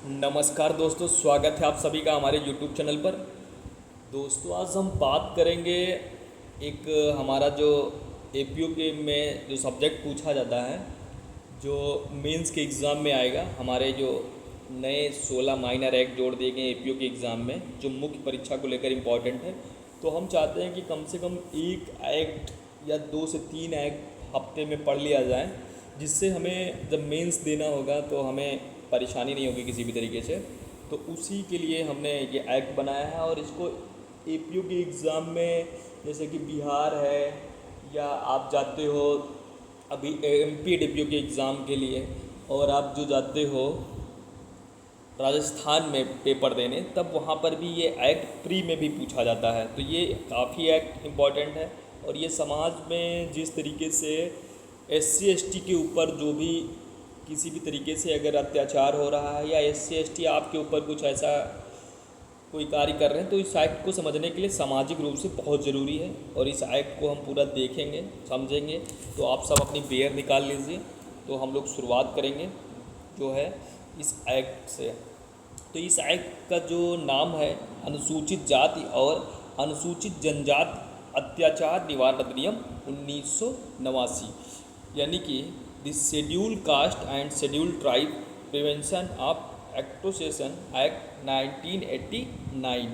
नमस्कार दोस्तों, स्वागत है आप सभी का हमारे YouTube चैनल पर। दोस्तों, आज हम बात करेंगे एक हमारा जो APU के में जो सब्जेक्ट पूछा जाता है, जो मेंस के एग्ज़ाम में आएगा। हमारे जो नए 16 माइनर एक्ट जोड़ दिए गए APU के एग्ज़ाम में, जो मुख्य परीक्षा को लेकर इम्पॉर्टेंट है। तो हम चाहते हैं कि कम से कम एक एक्ट या 2 से 3 एक्ट हफ्ते में पढ़ लिया जाए, जिससे हमें जब मेंस देना होगा तो हमें परेशानी नहीं होगी किसी भी तरीके से। तो उसी के लिए हमने ये एक्ट बनाया है और इसको APU के एग्ज़ाम में, जैसे कि बिहार है या आप जाते हो अभी MP DPU के एग्ज़ाम के लिए, और आप जो जाते हो राजस्थान में पेपर देने, तब वहाँ पर भी ये एक्ट प्री में भी पूछा जाता है। तो ये काफ़ी एक्ट इम्पॉर्टेंट है। और ये समाज में जिस तरीके से SC ST के ऊपर जो भी किसी भी तरीके से अगर अत्याचार हो रहा है, या SC ST आपके ऊपर कुछ ऐसा कोई कार्य कर रहे हैं, तो इस एक्ट को समझने के लिए सामाजिक रूप से बहुत ज़रूरी है। और इस एक्ट को हम पूरा देखेंगे, समझेंगे। तो आप सब अपनी बेयर निकाल लीजिए। तो हम लोग शुरुआत करेंगे जो है इस एक्ट से। तो इस एक्ट का जो नाम है, अनुसूचित जाति और अनुसूचित जनजाति अत्याचार निवारण अधिनियम 1989, यानी कि the schedule caste and schedule tribe prevention of एक्टोसेशन एक्ट 1989,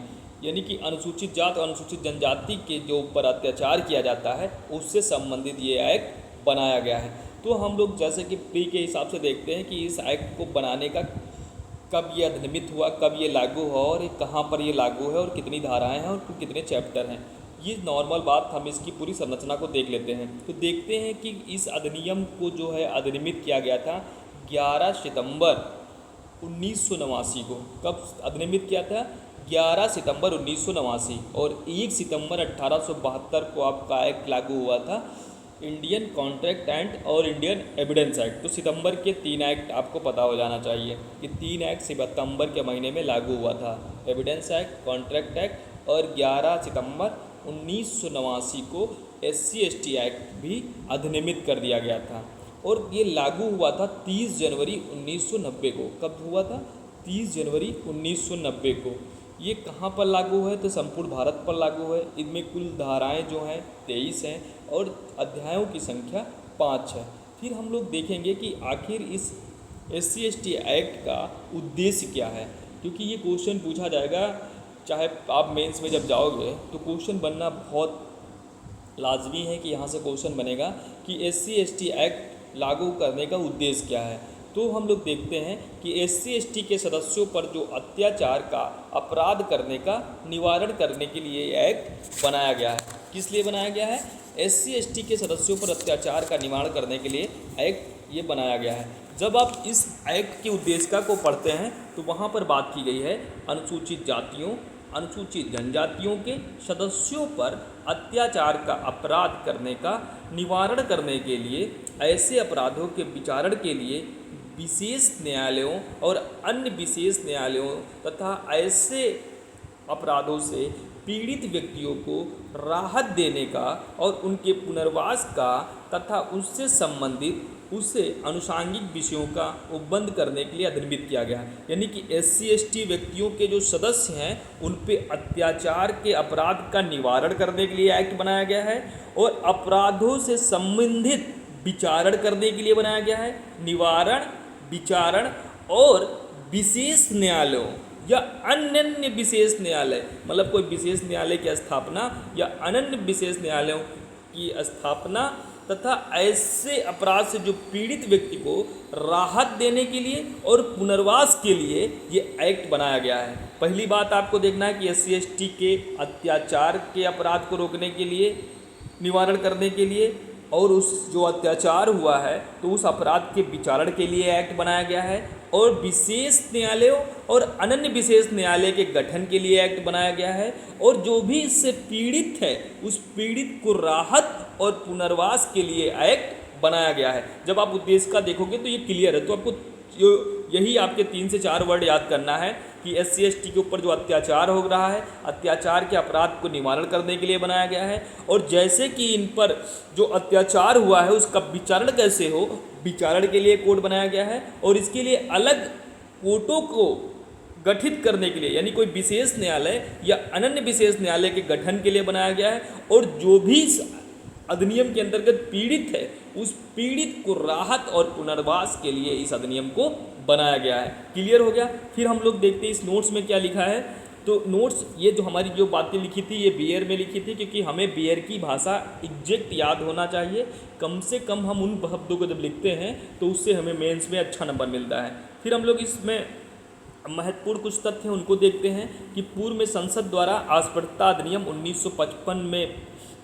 यानी कि अनुसूचित जाति और अनुसूचित जनजाति के जो ऊपर अत्याचार किया जाता है, उससे संबंधित ये एक्ट बनाया गया है। तो हम लोग जैसे कि प्री के हिसाब से देखते हैं कि इस एक्ट को बनाने का कब ये अधिनियमित हुआ, कब ये लागू हुआ, और ये कहाँ पर ये लागू है, और कितनी धाराएं हैं, और कितने चैप्टर हैं। ये नॉर्मल बात, हम इसकी पूरी संरचना को देख लेते हैं। तो देखते हैं कि इस अधिनियम को जो है अधिनियमित किया गया था 11 सितंबर 1989 को। कब अधिनियमित किया था? 11 सितंबर 1989। और 1 सितंबर 1872 को आपका एक्ट लागू हुआ था, इंडियन कॉन्ट्रैक्ट एक्ट और इंडियन एविडेंस एक्ट। तो सितंबर के 3 एक्ट आपको पता हो जाना चाहिए कि 3 एक्ट सितंबर के महीने में लागू हुआ था, एविडेंस एक्ट, कॉन्ट्रैक्ट एक्ट। और 11 सितंबर 1989 को SC ST एक्ट भी अधिनियमित कर दिया गया था। और ये लागू हुआ था 30 जनवरी 1990 को। कब हुआ था? 30 जनवरी 1990 को। ये कहाँ पर लागू है? तो संपूर्ण भारत पर लागू है। इनमें कुल धाराएं जो हैं 23 हैं और अध्यायों की संख्या 5 है। फिर हम लोग देखेंगे कि आखिर इस SC ST एक्ट का उद्देश्य क्या है, क्योंकि ये क्वेश्चन पूछा जाएगा। चाहे आप मेंस में जब जाओगे तो क्वेश्चन बनना बहुत लाजमी है कि यहाँ से क्वेश्चन बनेगा कि SC ST एक्ट लागू करने का उद्देश्य क्या है। तो हम लोग देखते हैं कि SC ST के सदस्यों पर जो अत्याचार का अपराध करने का निवारण करने के लिए एक्ट बनाया गया है। किस लिए बनाया गया है? SC ST के सदस्यों पर अत्याचार का निवारण करने के लिए एक्ट ये बनाया गया है। जब आप इस एक्ट के उद्देश्य को पढ़ते हैं तो वहाँ पर बात की गई है अनुसूचित जातियों, अनुसूचित जनजातियों के सदस्यों पर अत्याचार का अपराध करने का निवारण करने के लिए, ऐसे अपराधों के विचारण के लिए विशेष न्यायालयों और अन्य विशेष न्यायालयों तथा ऐसे अपराधों से पीड़ित व्यक्तियों को राहत देने का और उनके पुनर्वास का तथा उससे संबंधित उससे अनुषांगिक विषयों का उपबंध करने के लिए अधिनियमित किया गया है। यानी कि SC ST व्यक्तियों के जो सदस्य हैं उन पे अत्याचार के अपराध का निवारण करने के लिए एक्ट बनाया गया है, और अपराधों से संबंधित विचारण करने के लिए बनाया गया है। निवारण, विचारण और विशेष न्यायालयों या अनन्य विशेष न्यायालय, मतलब कोई विशेष न्यायालय की स्थापना या अनन्य विशेष न्यायालयों की स्थापना तथा ऐसे अपराध से जो पीड़ित व्यक्ति को राहत देने के लिए और पुनर्वास के लिए ये एक्ट बनाया गया है। पहली बात आपको देखना है कि SC ST के अत्याचार के अपराध को रोकने के लिए, निवारण करने के लिए, और उस जो अत्याचार हुआ है तो उस अपराध के विचारण के लिए एक्ट बनाया गया है, और विशेष न्यायालयों और अनन्य विशेष न्यायालय के गठन के लिए एक्ट बनाया गया है, और जो भी इससे पीड़ित है उस पीड़ित को राहत और पुनर्वास के लिए एक्ट बनाया गया है। जब आप उद्देश्य का देखोगे तो ये क्लियर है। तो आपको यही आपके 3 से 4 वर्ड याद करना है कि SC ST के ऊपर जो अत्याचार हो रहा है, अत्याचार के अपराध को निवारण करने के लिए बनाया गया है, और जैसे कि इन पर जो अत्याचार हुआ है उसका विचारण कैसे हो, विचारण के लिए कोड बनाया गया है, और इसके लिए अलग कोर्टों को गठित करने के लिए, यानी कोई विशेष न्यायालय या अनन्य विशेष न्यायालय के गठन के लिए बनाया गया है। और जो भी इस अधिनियम के अंतर्गत पीड़ित है, उस पीड़ित को राहत और पुनर्वास के लिए इस अधिनियम को बनाया गया है। क्लियर हो गया। फिर हम लोग देखते हैं इस नोट्स में क्या लिखा है। तो नोट्स, ये जो हमारी जो बातें लिखी थी ये बीएर में लिखी थी, क्योंकि हमें बीएर की भाषा एग्जैक्ट याद होना चाहिए। कम से कम हम उन शब्दों को जब लिखते हैं तो उससे हमें मेंस में अच्छा नंबर मिलता है। फिर हम लोग इसमें महत्वपूर्ण कुछ तथ्य हैं उनको देखते हैं कि पूर्व में संसद द्वारा अस्पृश्यता अधिनियम 1955 में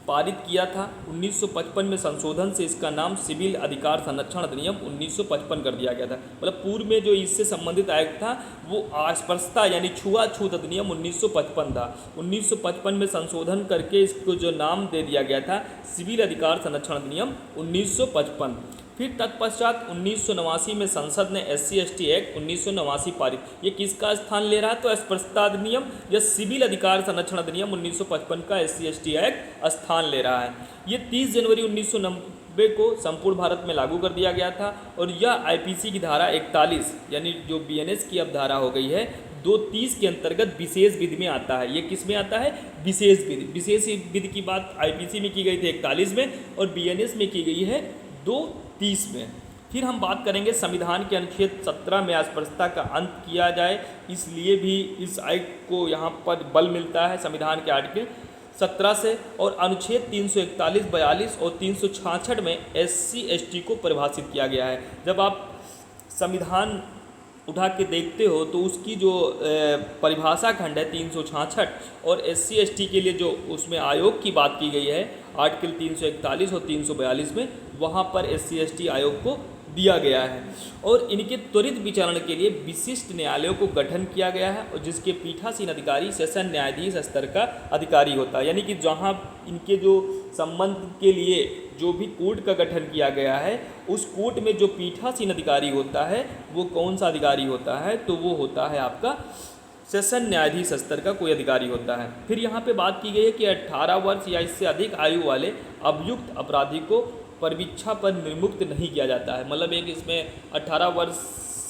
पारित किया था। 1955 में संशोधन से इसका नाम सिविल अधिकार संरक्षण अधिनियम 1955 कर दिया गया था। मतलब पूर्व में जो इससे संबंधित एक्ट था वो अस्पृश्यता यानी छुआछूत अधिनियम 1955 था। 1955 में संशोधन करके इसको जो नाम दे दिया गया था सिविल अधिकार संरक्षण अधिनियम 1955। फिर तत्पश्चात 1989 में संसद ने SC/ST एक्ट 1989 पारित। ये किसका स्थान ले रहा है? तो अस्पृश्यता अधिनियम या सिविल अधिकार संरक्षण अधिनियम 1955 का SC/ST एक्ट स्थान ले रहा है। ये 30 जनवरी 1990 को संपूर्ण भारत में लागू कर दिया गया था। और यह IPC की धारा 41 यानी जो BNS की अब धारा हो गई है 230 के अंतर्गत विशेष विधि में आता है। ये किस में आता है? विशेष विधि। विशेष विधि की बात IPC में की गई थी 41 में और BNS में की गई है 230 में। फिर हम बात करेंगे संविधान के अनुच्छेद 17 में अस्पृश्यता का अंत किया जाए, इसलिए भी इस एक्ट को यहाँ पर बल मिलता है संविधान के आर्टिकल 17 से। और अनुच्छेद 341, 42 और 366 में SC/ST को परिभाषित किया गया है। जब आप संविधान उठा के देखते हो तो उसकी जो परिभाषा खंड है 366 और SC/ST के लिए जो उसमें आयोग की बात की गई है आर्टिकल 341 और 342 में, वहाँ पर SC/ST आयोग को दिया गया है। और इनके त्वरित विचारण के लिए विशिष्ट न्यायालयों को गठन किया गया है और जिसके पीठासीन अधिकारी सेशन न्यायाधीश स्तर का अधिकारी होता है। यानी कि जहाँ इनके जो संबंध के लिए जो भी कोर्ट का गठन किया गया है उस कोर्ट में जो पीठासीन अधिकारी होता है वो कौन सा अधिकारी होता है? तो वो होता है आपका सेशन न्यायाधीश स्तर का कोई अधिकारी होता है। फिर यहाँ पे बात की गई है कि 18 वर्ष या इससे अधिक आयु वाले अभियुक्त अपराधी को परिवीक्षा पर निर्मुक्त नहीं किया जाता है। मतलब एक इसमें 18 वर्ष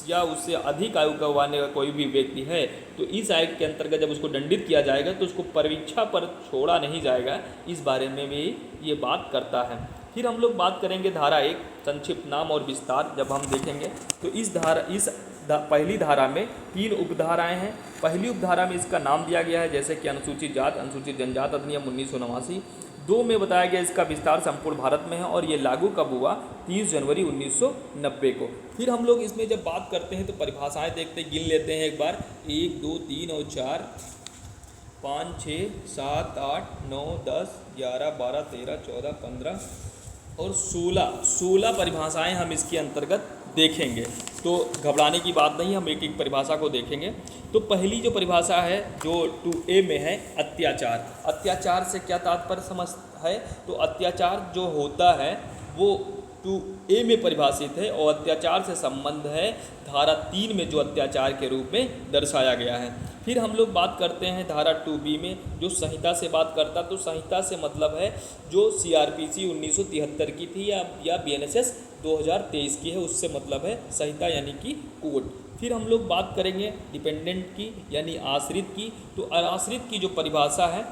या उससे अधिक आयु का वाले का कोई भी व्यक्ति है तो इस एक्ट के अंतर्गत जब उसको दंडित किया जाएगा तो उसको परिवीक्षा पर छोड़ा नहीं जाएगा। इस बारे में भी ये बात करता है। फिर हम लोग बात करेंगे धारा 1 संक्षिप्त नाम और विस्तार। जब हम देखेंगे तो इस पहली धारा में 3 उपधाराएं हैं। पहली उपधारा में इसका नाम दिया गया है जैसे कि अनुसूचित जात अनुसूचित जनजात अधिनियम 1989। 2 में बताया गया इसका विस्तार संपूर्ण भारत में है और ये लागू कब हुआ? 30 जनवरी 1990 को। फिर हम लोग इसमें जब बात करते हैं तो परिभाषाएं देखते गिन लेते हैं एक बार। 1 2 3 और 4 5 6 7 8 9 10 11 12 13 14 15 और 16 परिभाषाएं हम इसके अंतर्गत देखेंगे। तो घबराने की बात नहीं, हम एक एक परिभाषा को देखेंगे। तो पहली जो परिभाषा है जो 2A में है अत्याचार। अत्याचार से क्या तात्पर्य समझ है? तो अत्याचार जो होता है वो 2A में परिभाषित है और अत्याचार से संबंध है धारा 3 में जो अत्याचार के रूप में दर्शाया गया है। फिर हम लोग बात करते हैं धारा 2B में जो संहिता से बात करता। तो संहिता से मतलब है जो CRPC 1973 की थी या BNSS 2023 की है, उससे मतलब है संहिता यानी कि कोड। फिर हम लोग बात करेंगे डिपेंडेंट की यानी आश्रित की। तो आश्रित की जो परिभाषा है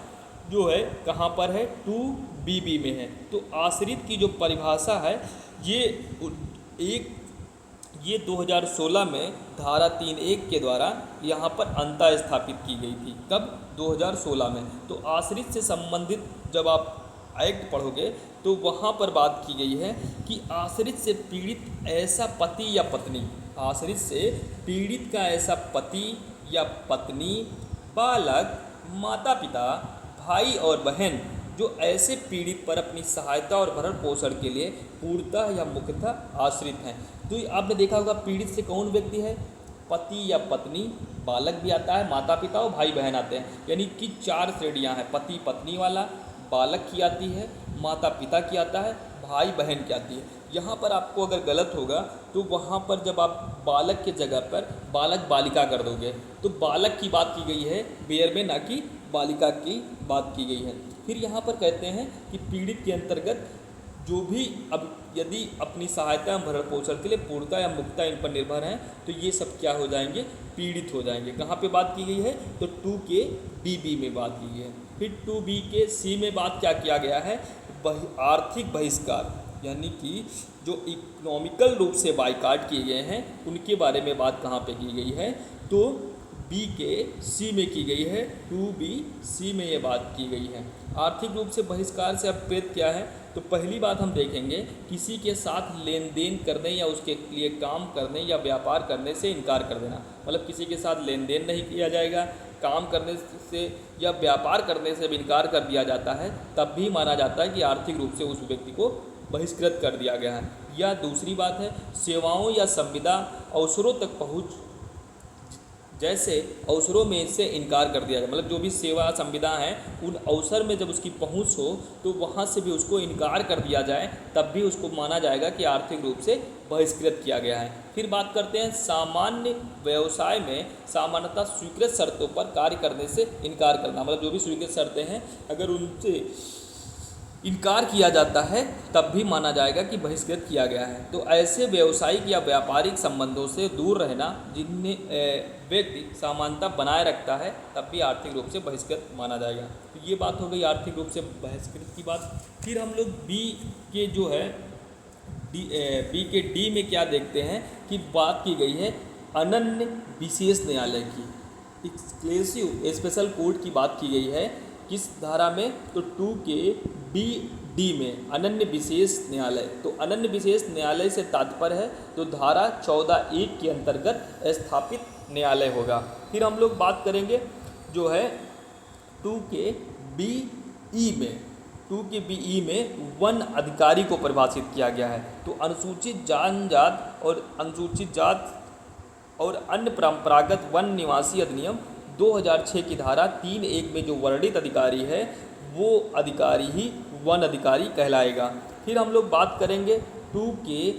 जो है कहाँ पर है? 2BB में है। तो आश्रित की जो परिभाषा है ये 2016 में धारा 3(1) के द्वारा यहाँ पर अंतः स्थापित की गई थी। कब? 2016 में। तो आश्रित से संबंधित जब आप एक्ट पढ़ोगे तो वहाँ पर बात की गई है कि आश्रित से पीड़ित ऐसा पति या पत्नी, आश्रित से पीड़ित का ऐसा पति या पत्नी, बालक, माता पिता, भाई और बहन जो ऐसे पीड़ित पर अपनी सहायता और भरण पोषण के लिए पूर्णतः या मुख्यतः आश्रित हैं। तो आपने देखा होगा पीड़ित से कौन व्यक्ति है? पति या पत्नी, बालक भी आता है, माता पिता और भाई बहन आते हैं। यानी कि 4 श्रेणियाँ हैं। पति पत्नी वाला, बालक की आती है, माता पिता की आता है, भाई बहन की आती है। यहाँ पर आपको अगर गलत होगा तो वहाँ पर जब आप बालक के जगह पर बालक बालिका कर दोगे तो बालक की बात की गई है बेयर में, ना कि बालिका की बात की गई है। फिर यहाँ पर कहते हैं कि पीड़ित के अंतर्गत जो भी अब यदि अपनी सहायता एवं भरण पोषण के लिए पूर्णता या मुक्ता इन पर निर्भर हैं तो ये सब क्या हो जाएंगे, पीड़ित हो जाएंगे। कहाँ पे बात की गई है, तो 2 के बी में बात की गई है। फिर 2 के सी में बात क्या किया गया है, आर्थिक बहिष्कार, यानी कि जो इकोनॉमिकल रूप से बाइकाट किए गए हैं उनके बारे में बात कहाँ पे की गई है, तो बी के सी में की गई है। 2B/C में ये बात की गई है। आर्थिक रूप से बहिष्कार से अभिप्रेत क्या है, तो पहली बात हम देखेंगे किसी के साथ लेन देन करने या उसके लिए काम करने या व्यापार करने से इनकार कर देना। मतलब किसी के साथ लेन देन नहीं किया जाएगा, काम करने से या व्यापार करने से भी इनकार कर दिया जाता है, तब भी माना जाता है कि आर्थिक रूप से उस व्यक्ति को बहिष्कृत कर दिया गया है। या दूसरी बात है सेवाओं या संविदा अवसरों तक पहुँच, जैसे अवसरों में से इनकार कर दिया जाए, मतलब जो भी सेवा संविदा हैं उन अवसर में जब उसकी पहुंच हो तो वहां से भी उसको इनकार कर दिया जाए, तब भी उसको माना जाएगा कि आर्थिक रूप से बहिष्कृत किया गया है। फिर बात करते हैं सामान्य व्यवसाय में सामान्यतः स्वीकृत शर्तों पर कार्य करने से इनकार करना, मतलब जो भी स्वीकृत शर्तें हैं अगर उनसे इनकार किया जाता है तब भी माना जाएगा कि बहिष्कृत किया गया है। तो ऐसे व्यावसायिक या व्यापारिक संबंधों से दूर रहना जिनमें व्यक्ति समानता बनाए रखता है तब भी आर्थिक रूप से बहिष्कृत माना जाएगा। तो ये बात हो गई आर्थिक रूप से बहिष्कृत की बात। फिर हम लोग बी के जो है बी के डी में क्या देखते हैं कि बात की गई है अनन्य विशेष न्यायालय की, एक्सक्लूसिव स्पेशल कोर्ट की बात की गई है। किस धारा में, तो 2 के में अनन्य विशेष न्यायालय। तो अनन्य विशेष न्यायालय से तात्पर्य है तो धारा 14(1) के अंतर्गत स्थापित न्यायालय होगा। फिर हम लोग बात करेंगे जो है 2 के बी में वन अधिकारी को परिभाषित किया गया है। तो अनुसूचित जनजात और अनुसूचित जात और अन्य परंपरागत वन निवासी अधिनियम 2006 की धारा 3(1) में जो वर्णित अधिकारी है वो अधिकारी ही वन अधिकारी कहलाएगा। फिर हम लोग बात करेंगे 2 के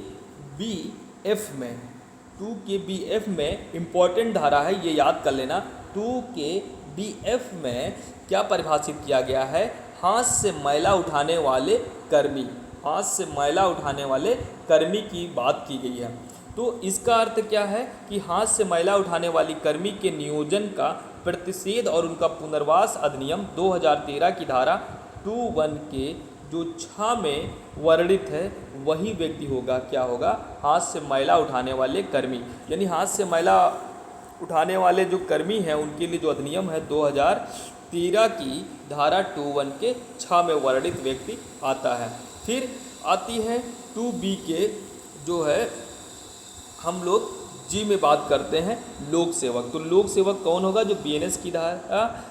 में इम्पॉर्टेंट धारा है, ये याद कर लेना। 2 के में क्या परिभाषित किया गया है, हाथ से मैला उठाने वाले कर्मी, हाथ से मैला उठाने वाले कर्मी की बात की गई है। तो इसका अर्थ क्या है कि हाथ से मैला उठाने वाली कर्मी के नियोजन का प्रतिषेध और उनका पुनर्वास अधिनियम 2013 की धारा 2(1) के जो 6 में वर्णित है वही व्यक्ति होगा, क्या होगा, हाथ से मैला उठाने वाले कर्मी। यानी हाथ से मैला उठाने वाले जो कर्मी हैं उनके लिए जो अधिनियम है 2013 की धारा 2(1) के 6 में वर्णित व्यक्ति आता है। फिर आती है 2B के जो है हम लोग जी में बात करते हैं लोक सेवक। तो लोक सेवक कौन होगा, जो BNS की धारा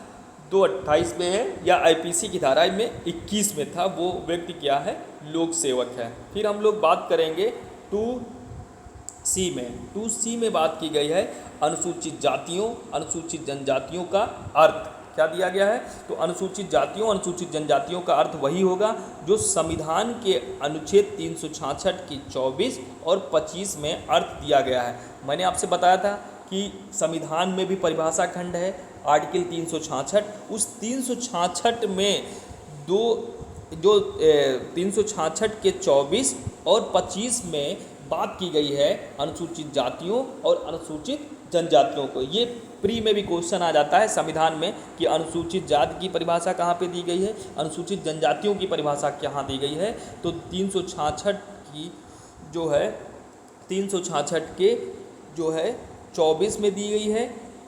228 में है या IPC की धारा में 21 में था, वो व्यक्ति क्या है, लोक सेवक है। फिर हम लोग बात करेंगे 2C में बात की गई है अनुसूचित जातियों अनुसूचित जनजातियों का अर्थ क्या दिया गया है, तो अनुसूचित जातियों अनुसूचित जनजातियों का अर्थ वही होगा जो संविधान के अनुच्छेद 366 की 24 और 25 में अर्थ दिया गया है। मैंने आपसे बताया था कि संविधान में भी परिभाषा खंड है आर्टिकल 366, उस 366 में जो 366 के 24 और 25 में बात की गई है अनुसूचित जातियों और अनुसूचित जनजातियों को। ये प्री में भी क्वेश्चन आ जाता है संविधान में कि अनुसूचित जाति की परिभाषा कहाँ पे दी गई है, अनुसूचित जनजातियों की परिभाषा कहाँ दी गई है। तो 366 की जो है 366 के जो है 24 में दी गई है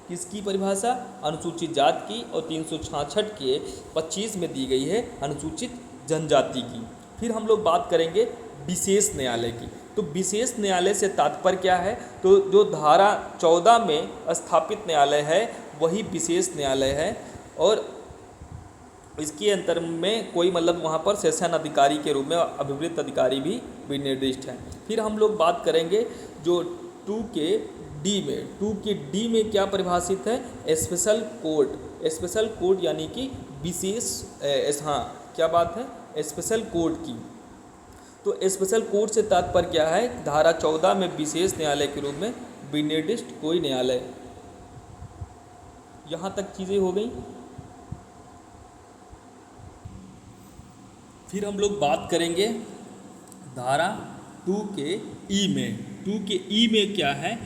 किसकी परिभाषा, अनुसूचित जाति की, और 366 के 25 में दी गई है अनुसूचित जनजाति की। फिर हम लोग बात करेंगे विशेष न्यायालय की। तो विशेष न्यायालय से तात्पर्य क्या है, तो जो धारा 14 में स्थापित न्यायालय है वही विशेष न्यायालय है और इसके अंतर में कोई मतलब वहाँ पर सेशन अधिकारी के रूप में अभिवृत्त अधिकारी भी विनिर्दिष्ट हैं। फिर हम लोग बात करेंगे जो 2 के डी में क्या परिभाषित है, स्पेशल कोर्ट यानी कि विशेष क्या बात है, स्पेशल कोर्ट की। तो स्पेशल कोर्ट से तात्पर्य क्या है, धारा 14 में विशेष न्यायालय के रूप में विनिर्दिष्ट कोई न्यायालय। यहाँ तक चीज़ें हो गई। फिर हम लोग बात करेंगे धारा 2 के ई में, 2 के ई में क्या है,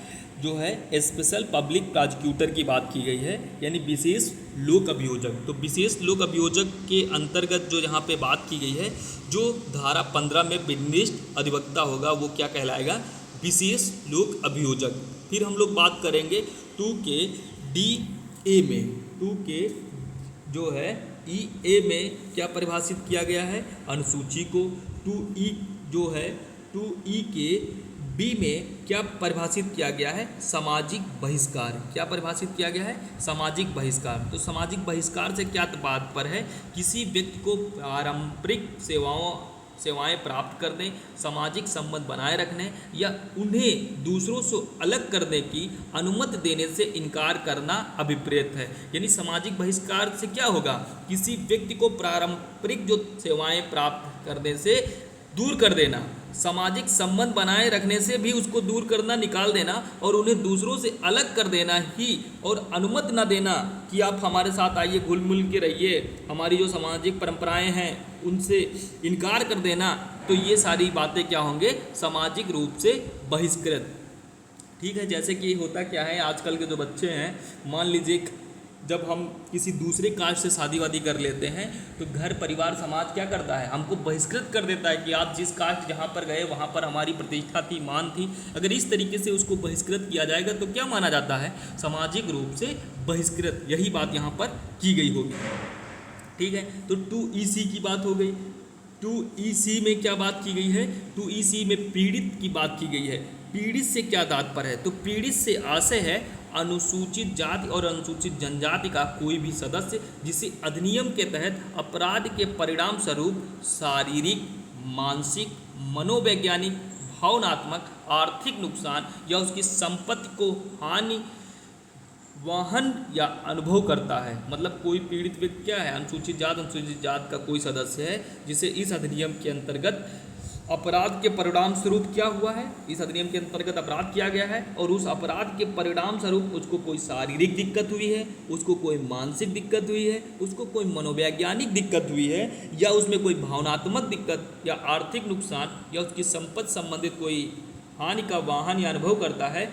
जो है स्पेशल पब्लिक प्रोसिक्यूटर की बात की गई है, यानी विशेष लोक अभियोजक। तो विशेष लोक अभियोजक के अंतर्गत जो यहाँ पे बात की गई है, जो धारा 15 में विशिष्ट अधिवक्ता होगा वो क्या कहलाएगा, विशेष लोक अभियोजक। फिर हम लोग बात करेंगे 2 के डी ए में, 2 के जो है ई ए में क्या परिभाषित किया गया है, अनुसूची को। 2E जो है 2E के बी में क्या परिभाषित किया गया है, सामाजिक बहिष्कार। क्या परिभाषित किया गया है, सामाजिक बहिष्कार। तो सामाजिक बहिष्कार से क्या बात पर है, किसी व्यक्ति को पारंपरिक सेवाएं प्राप्त करने, सामाजिक संबंध बनाए रखने या उन्हें दूसरों से अलग करने की अनुमति देने से इनकार करना अभिप्रेत है। यानी सामाजिक बहिष्कार से क्या होगा, किसी व्यक्ति को पारंपरिक जो सेवाएं प्राप्त करने से दूर कर देना, सामाजिक संबंध बनाए रखने से भी उसको दूर करना, निकाल देना, और उन्हें दूसरों से अलग कर देना ही, और अनुमति न देना कि आप हमारे साथ आइए, घुल मिल के रहिए, हमारी जो सामाजिक परंपराएं हैं उनसे इनकार कर देना। तो ये सारी बातें क्या होंगे, सामाजिक रूप से बहिष्कृत। ठीक है, जैसे कि होता क्या है, आजकल के जो बच्चे हैं, मान लीजिए जब हम किसी दूसरे कास्ट से शादी वादी कर लेते हैं तो घर परिवार समाज क्या करता है, हमको बहिष्कृत कर देता है कि आप जिस कास्ट जहाँ पर गए वहाँ पर हमारी प्रतिष्ठा थी, मान थी। अगर इस तरीके से उसको बहिष्कृत किया जाएगा तो क्या माना जाता है, सामाजिक रूप से बहिष्कृत। यही बात यहाँ पर की गई होगी। ठीक है, तो 2EC की बात हो गई। 2EC में क्या बात की गई है, 2EC में पीड़ित की बात की गई है। पीड़ित से क्या तात्पर्य है, तो पीड़ित से आशय है अनुसूचित जाति और अनुसूचित जनजाति का कोई भी सदस्य जिसे अधिनियम के तहत अपराध के परिणाम स्वरूप शारीरिक, मानसिक, मनोवैज्ञानिक, भावनात्मक, आर्थिक नुकसान या उसकी संपत्ति को हानि वाहन या अनुभव करता है। मतलब कोई पीड़ित व्यक्ति क्या है, अनुसूचित जात का कोई सदस्य है जिसे इस अधिनियम के अंतर्गत अपराध के परिणाम स्वरूप क्या हुआ है, इस अधिनियम के अंतर्गत अपराध किया गया है और उस अपराध के परिणाम स्वरूप उसको कोई शारीरिक दिक्कत हुई है, उसको कोई मानसिक दिक्कत हुई है, उसको कोई मनोवैज्ञानिक दिक्कत हुई है, या उसमें कोई भावनात्मक दिक्कत या आर्थिक नुकसान या उसकी संपत्ति संबंधित कोई हानि का वाहन या अनुभव करता है,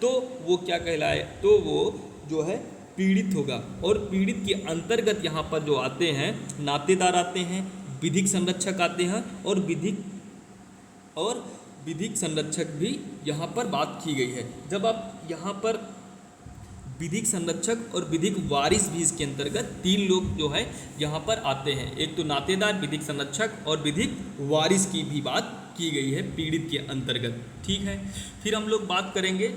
तो वो क्या कहलाए, तो वो जो है पीड़ित होगा। और पीड़ित के अंतर्गत यहाँ पर जो आते हैं, नातेदार आते हैं, विधिक संरक्षक आते हैं, और विधिक संरक्षक भी यहाँ पर बात की गई है। जब आप यहाँ पर विधिक संरक्षक और विधिक वारिस भी इसके अंतर्गत 3 लोग जो है यहाँ पर आते हैं। एक तो नातेदार, विधिक संरक्षक और विधिक वारिस की भी बात की गई है पीड़ित के अंतर्गत। ठीक है, फिर हम लोग बात करेंगे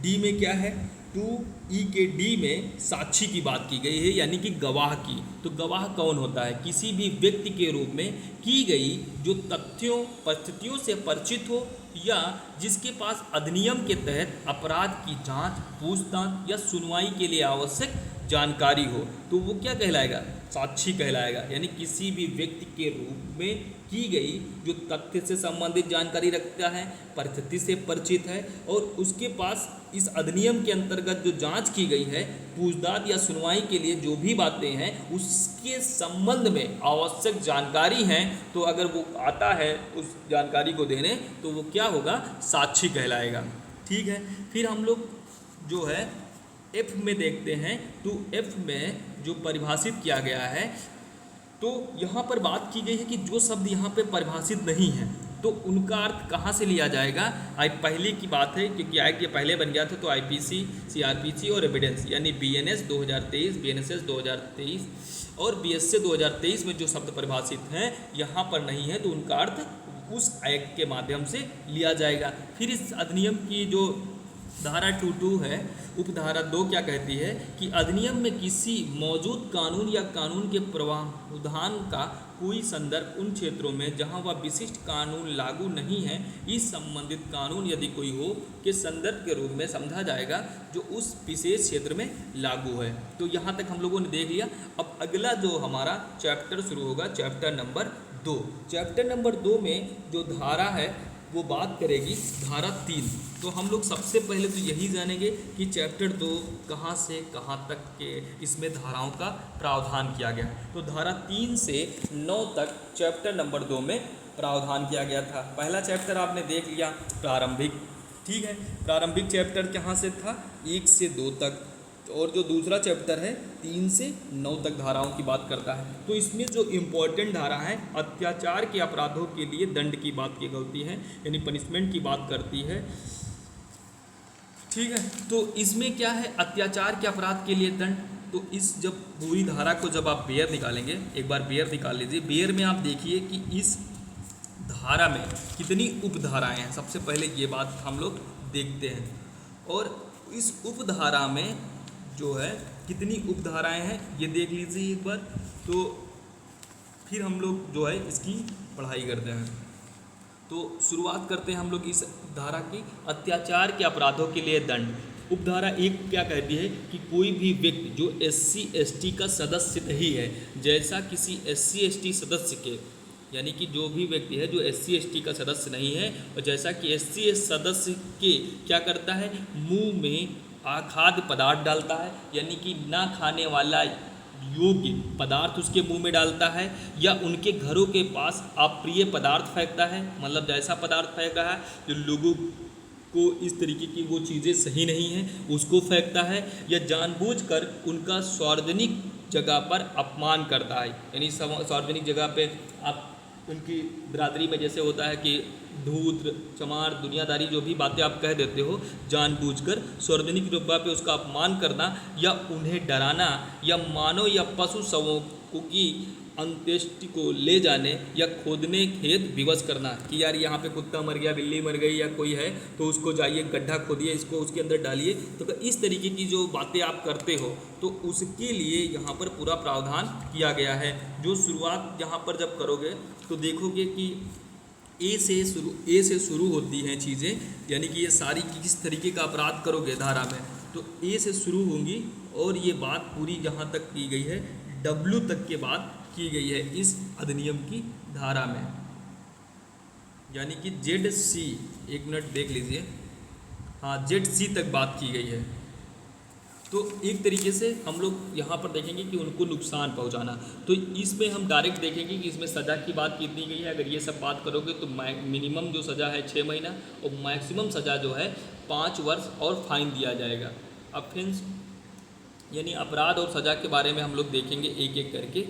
डी में क्या है, 2E के डी में साक्षी की बात की गई है, यानी कि गवाह की। तो गवाह कौन होता है, किसी भी व्यक्ति के रूप में की गई जो तथ्यों परिस्थितियों से परिचित हो या जिसके पास अधिनियम के तहत अपराध की जांच, पूछताछ या सुनवाई के लिए आवश्यक जानकारी हो, तो वो क्या कहलाएगा, साक्षी कहलाएगा। यानी किसी भी व्यक्ति के रूप में की गई जो तथ्य से संबंधित जानकारी रखता है, परिस्थिति से परिचित है और उसके पास इस अधिनियम के अंतर्गत जो जांच की गई है, पूछताछ या सुनवाई के लिए जो भी बातें हैं उसके संबंध में आवश्यक जानकारी हैं, तो अगर वो आता है उस जानकारी को देने तो वो क्या होगा, साक्षी कहलाएगा। ठीक है, फिर हम लोग जो है F में देखते हैं। तो F में जो परिभाषित किया गया है, तो यहाँ पर बात की गई है कि जो शब्द यहाँ पे परिभाषित नहीं है तो उनका अर्थ कहाँ से लिया जाएगा। पहले की बात है, क्योंकि एक्ट ये पहले बन गया था, तो IPC, CRPC और एविडेंस यानी BNS 2023, BNSS 2023 और BSA 2023 में जो शब्द परिभाषित हैं यहाँ पर नहीं है, तो उनका अर्थ उस एक्ट के माध्यम से लिया जाएगा। फिर इस अधिनियम की जो धारा 22 है, उपधारा 2 क्या कहती है कि अधिनियम में किसी मौजूद कानून या कानून के प्रावधान का कोई संदर्भ उन क्षेत्रों में जहां वह विशिष्ट कानून लागू नहीं है, इस संबंधित कानून यदि कोई हो के संदर्भ के रूप में समझा जाएगा जो उस विशेष क्षेत्र में लागू है। तो यहाँ तक हम लोगों ने देख लिया। अब अगला जो हमारा चैप्टर शुरू होगा, चैप्टर नंबर 2। चैप्टर नंबर 2 में जो धारा है वो बात करेगी धारा 3। तो हम लोग सबसे पहले तो यही जानेंगे कि चैप्टर 2 कहाँ से कहाँ तक के इसमें धाराओं का प्रावधान किया गया। तो धारा 3 से 9 तक चैप्टर नंबर 2 में प्रावधान किया गया था। पहला चैप्टर आपने देख लिया प्रारंभिक, ठीक है। प्रारंभिक चैप्टर कहाँ से था, 1 से 2 तक, और जो दूसरा चैप्टर है 3 से 9 तक धाराओं की बात करता है। तो इसमें जो इम्पोर्टेंट धारा है अत्याचार के अपराधों के लिए दंड की बात की होती है, यानी पनिशमेंट की बात करती है, ठीक है। तो इसमें क्या है, अत्याचार के अपराध के लिए दंड। तो इस जब पूरी धारा को जब आप बेयर निकालेंगे, एक बार बेयर निकाल लीजिए। बेयर में आप देखिए कि इस धारा में कितनी उपधाराएं हैं, सबसे पहले ये बात हम लोग देखते हैं। और इस उपधारा में जो है कितनी उपधाराएं हैं ये देख लीजिए एक बार, तो फिर हम लोग जो है इसकी पढ़ाई करते हैं। तो शुरुआत करते हैं हम लोग इस धारा की, अत्याचार के अपराधों के लिए दंड। उपधारा 1 क्या कहती है कि कोई भी व्यक्ति जो SC ST का सदस्य नहीं है, जैसा किसी SC ST सदस्य के, यानी कि जो भी व्यक्ति है जो SC ST का सदस्य नहीं है, और जैसा कि SC सदस्य के क्या करता है, मुंह में अखाद्य पदार्थ डालता है, यानी कि ना खाने वाला योग्य पदार्थ उसके मुंह में डालता है, या उनके घरों के पास अप्रिय पदार्थ फेंकता है, मतलब जैसा पदार्थ फेंक रहा है जो लोगों को इस तरीके की वो चीज़ें सही नहीं हैं उसको फेंकता है, या जानबूझकर उनका सार्वजनिक जगह पर अपमान करता है। यानी सार्वजनिक जगह पे आप उनकी बिरादरी में जैसे होता है कि धूर्त चमार दुनियादारी जो भी बातें आप कह देते हो, जानबूझकर सार्वजनिक जगह पे उसका अपमान करना, या उन्हें डराना, या मानव या पशु शवों की अंत्येष्टि को ले जाने या खोदने खेत विवश करना कि यार यहाँ पे कुत्ता मर गया, बिल्ली मर गई, या कोई है तो उसको जाइए गड्ढा खोदिए, इसको उसके अंदर डालिए। तो इस तरीके की जो बातें आप करते हो तो उसके लिए यहाँ पर पूरा प्रावधान किया गया है। जो शुरुआत यहाँ पर जब करोगे तो देखोगे कि ए से शुरू होती हैं चीज़ें, यानी कि ये सारी किस तरीके का अपराध करोगे धारा में, तो ए से शुरू होंगी, और ये बात पूरी जहाँ तक की गई है W तक के बात की गई है इस अधिनियम की धारा में, यानी कि ZC, एक मिनट देख लीजिए, हाँ ZC तक बात की गई है। तो एक तरीके से हम लोग यहाँ पर देखेंगे कि उनको नुकसान पहुँचाना, तो इसमें हम डायरेक्ट देखेंगे कि इसमें सज़ा की बात कितनी गई है। अगर ये सब बात करोगे तो मिनिमम जो सज़ा है 6 महीना, और मैक्सिमम सज़ा जो है 5 वर्ष और फाइन दिया जाएगा। ऑफेंस यानी अपराध और सज़ा के बारे में हम लोग देखेंगे एक एक करके।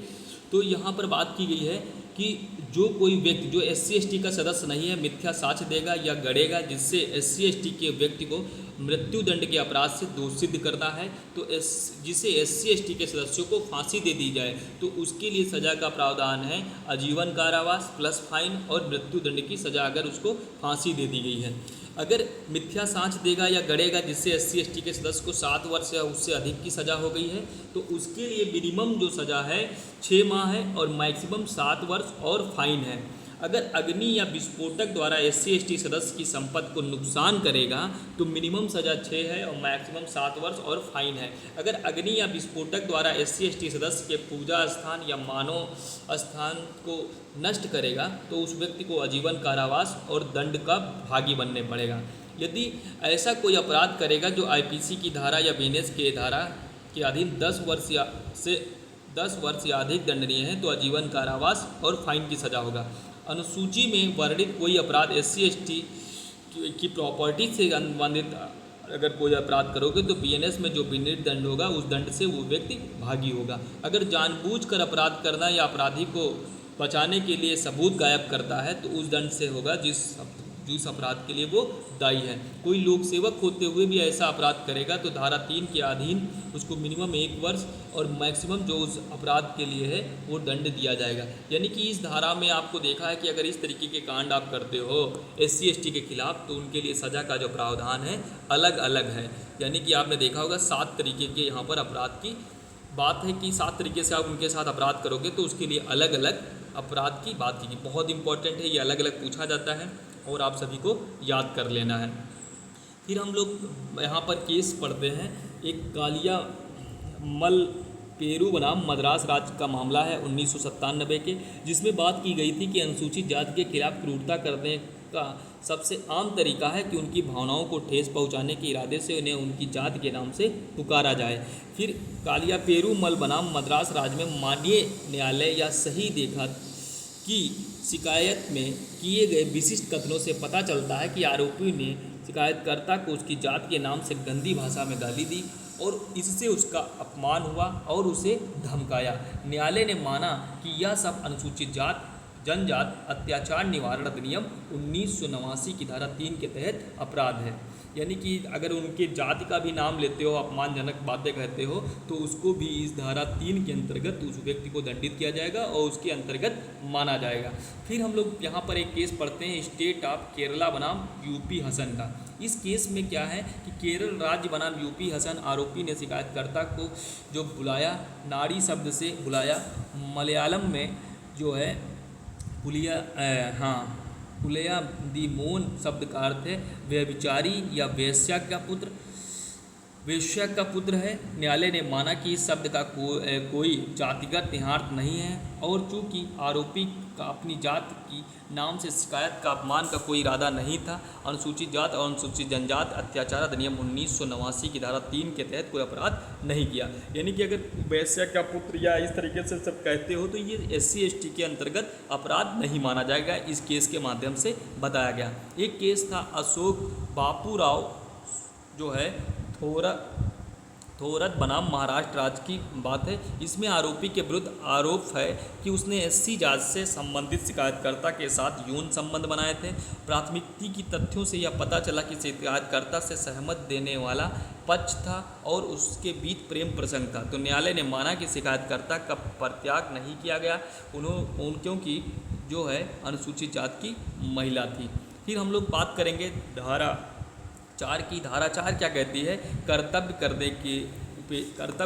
तो यहाँ पर बात की गई है कि जो कोई व्यक्ति जो SC ST का सदस्य नहीं है मिथ्या साक्ष्य देगा या गढ़ेगा जिससे SC ST के व्यक्ति को मृत्युदंड के अपराध से दोषित करना है, तो जिसे SC ST के सदस्यों को फांसी दे दी जाए, तो उसके लिए सज़ा का प्रावधान है आजीवन कारावास प्लस फाइन और मृत्युदंड की सज़ा अगर उसको फांसी दे दी गई है। अगर मिथ्या साक्ष्य देगा या गढ़ेगा जिससे SC ST के सदस्य को 7 वर्ष या उससे अधिक की सज़ा हो गई है, तो उसके लिए मिनिमम जो सज़ा है 6 माह है और मैक्सिमम 7 वर्ष और फाइन है। अगर अग्नि या विस्फोटक द्वारा SC ST सदस्य की संपत्ति को नुकसान करेगा तो मिनिमम सज़ा 6 है और मैक्सिमम 7 वर्ष और फाइन है। अगर अग्नि या विस्फोटक द्वारा SC ST सदस्य के पूजा स्थान या मानव स्थान को नष्ट करेगा तो उस व्यक्ति को आजीवन कारावास और दंड का भागी बनने पड़ेगा। यदि ऐसा कोई अपराध करेगा जो IPC की धारा या BNS के धारा के अधीन 10 वर्ष या अधिक दंडनीय है तो आजीवन कारावास और फाइन की सज़ा होगा। अनुसूची में वर्णित कोई अपराध SC ST की प्रॉपर्टी से संबंधित अगर कोई अपराध करोगे तो BNS में जो विनिर्दिष्ट दंड होगा उस दंड से वो व्यक्ति भागी होगा। अगर जानबूझकर अपराध करना या अपराधी को बचाने के लिए सबूत गायब करता है तो उस दंड से होगा जिस अपराध के लिए वो दायी है। कोई लोक सेवक होते हुए भी ऐसा अपराध करेगा तो धारा 3 के अधीन उसको मिनिमम 1 वर्ष और मैक्सिमम जो उस अपराध के लिए है वो दंड दिया जाएगा। यानी कि इस धारा में आपको देखा है कि अगर इस तरीके के कांड आप करते हो SC ST के खिलाफ तो उनके लिए सज़ा का जो प्रावधान है अलग अलग है। यानी कि आपने देखा होगा 7 तरीके के यहाँ पर अपराध की बात है कि 7 तरीके से आप उनके साथ अपराध करोगे तो उसके लिए अलग अलग अपराध की बात की। बहुत इंपॉर्टेंट है, ये अलग अलग पूछा जाता है और आप सभी को याद कर लेना है। फिर हम लोग यहाँ पर केस पढ़ते हैं। एक कालिया मल पेरू बनाम मद्रास राज्य का मामला है 1997 के, जिसमें बात की गई थी कि अनुसूचित जाति के खिलाफ क्रूरता करने का सबसे आम तरीका है कि उनकी भावनाओं को ठेस पहुंचाने के इरादे से उन्हें उनकी जाति के नाम से पुकारा जाए। फिर कालिया पेरू मल बनाम मद्रास राज्य में माननीय न्यायालय या सही देखा कि शिकायत में किए गए विशिष्ट कथनों से पता चलता है कि आरोपी ने शिकायतकर्ता को उसकी जात के नाम से गंदी भाषा में गाली दी और इससे उसका अपमान हुआ और उसे धमकाया। न्यायालय ने माना कि यह सब अनुसूचित जात जनजात अत्याचार निवारण अधिनियम 1989 की धारा 3 के तहत अपराध है। यानी कि अगर उनके जाति का भी नाम लेते हो, अपमानजनक बातें कहते हो, तो उसको भी इस धारा 3 के अंतर्गत उस व्यक्ति को दंडित किया जाएगा और उसके अंतर्गत माना जाएगा। फिर हम लोग यहाँ पर एक केस पढ़ते हैं स्टेट ऑफ केरला बनाम यूपी हसन का। इस केस में क्या है कि केरल राज्य बनाम यूपी हसन आरोपी ने शिकायतकर्ता को जो बुलाया, नारी शब्द से बुलाया, मलयालम में जो है पुलिया दी मोन शब्द का अर्थ है व्यभिचारी या वेश्या का पुत्र है। न्यायालय ने माना कि इस शब्द का कोई जातिगत निहितार्थ नहीं है और चूंकि आरोपी का अपनी जात की नाम से शिकायत का अपमान का कोई इरादा नहीं था, अनुसूचित जात और अनुसूचित जनजात अत्याचार अधिनियम 1989 की धारा 3 के तहत कोई अपराध नहीं किया। यानी कि अगर वैश्य का पुत्र या इस तरीके से सब कहते हो तो ये SC ST के अंतर्गत अपराध नहीं माना जाएगा। इस केस के माध्यम से बताया गया। एक केस था अशोक बापूराव जो है थोरत बनाम महाराष्ट्र राज्य की बात है। इसमें आरोपी के विरुद्ध आरोप है कि उसने SC जात से संबंधित शिकायतकर्ता के साथ यौन संबंध बनाए थे। प्राथमिकी की तथ्यों से यह पता चला कि शिकायतकर्ता से सहमत देने वाला पक्ष था और उसके बीच प्रेम प्रसंग था। तो न्यायालय ने माना कि शिकायतकर्ता का परित्याग नहीं किया गया क्योंकि जो है अनुसूचित जात की महिला थी। फिर हम लोग बात करेंगे धारा 4 की। धारा 4 क्या कहती है? कर्तव्य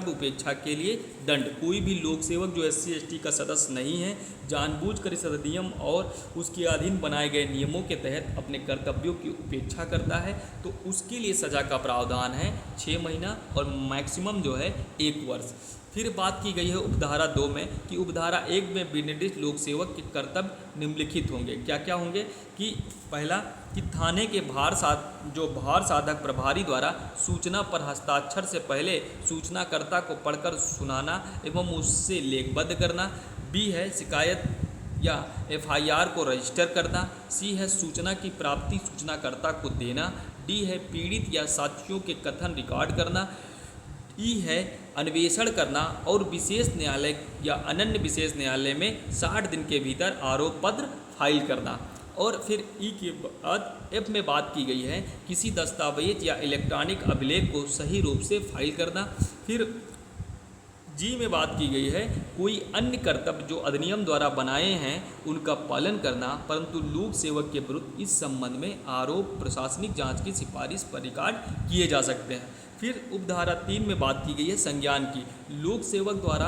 उपेक्षा के लिए दंड। कोई भी लोक सेवक जो SC ST का सदस्य नहीं है जानबूझकर इस अधिनियम और उसके अधीन बनाए गए नियमों के तहत अपने कर्तव्यों की उपेक्षा करता है तो उसके लिए सज़ा का प्रावधान है 6 महीना और मैक्सिमम जो है 1 वर्ष। फिर बात की गई है उपधारा 2 में कि उपधारा 1 में विनिर्दिष्ट लोक सेवक के कर्तव्य निम्नलिखित होंगे। क्या क्या होंगे कि पहला कि थाने के भार साधक प्रभारी द्वारा सूचना पर हस्ताक्षर से पहले सूचनाकर्ता को पढ़कर सुनाना एवं उससे लेखबद्ध करना। B है शिकायत या FIR को रजिस्टर करना। C है सूचना की प्राप्ति सूचनाकर्ता को देना। D है पीड़ित या साक्षियों के कथन रिकॉर्ड करना। E है अन्वेषण करना और विशेष न्यायालय या अनन्य विशेष न्यायालय में 60 दिन के भीतर आरोप पत्र फाइल करना। और फिर E के बाद F में बात की गई है किसी दस्तावेज या इलेक्ट्रॉनिक अभिलेख को सही रूप से फाइल करना। फिर G में बात की गई है कोई अन्य कर्तव्य जो अधिनियम द्वारा बनाए हैं उनका पालन करना, परंतु लोक सेवक के विरुद्ध इस संबंध में आरोप प्रशासनिक जांच की सिफारिश पर रिकॉर्ड किए जा सकते हैं। फिर उपधारा 3 में बात की गई है संज्ञान की। लोक सेवक द्वारा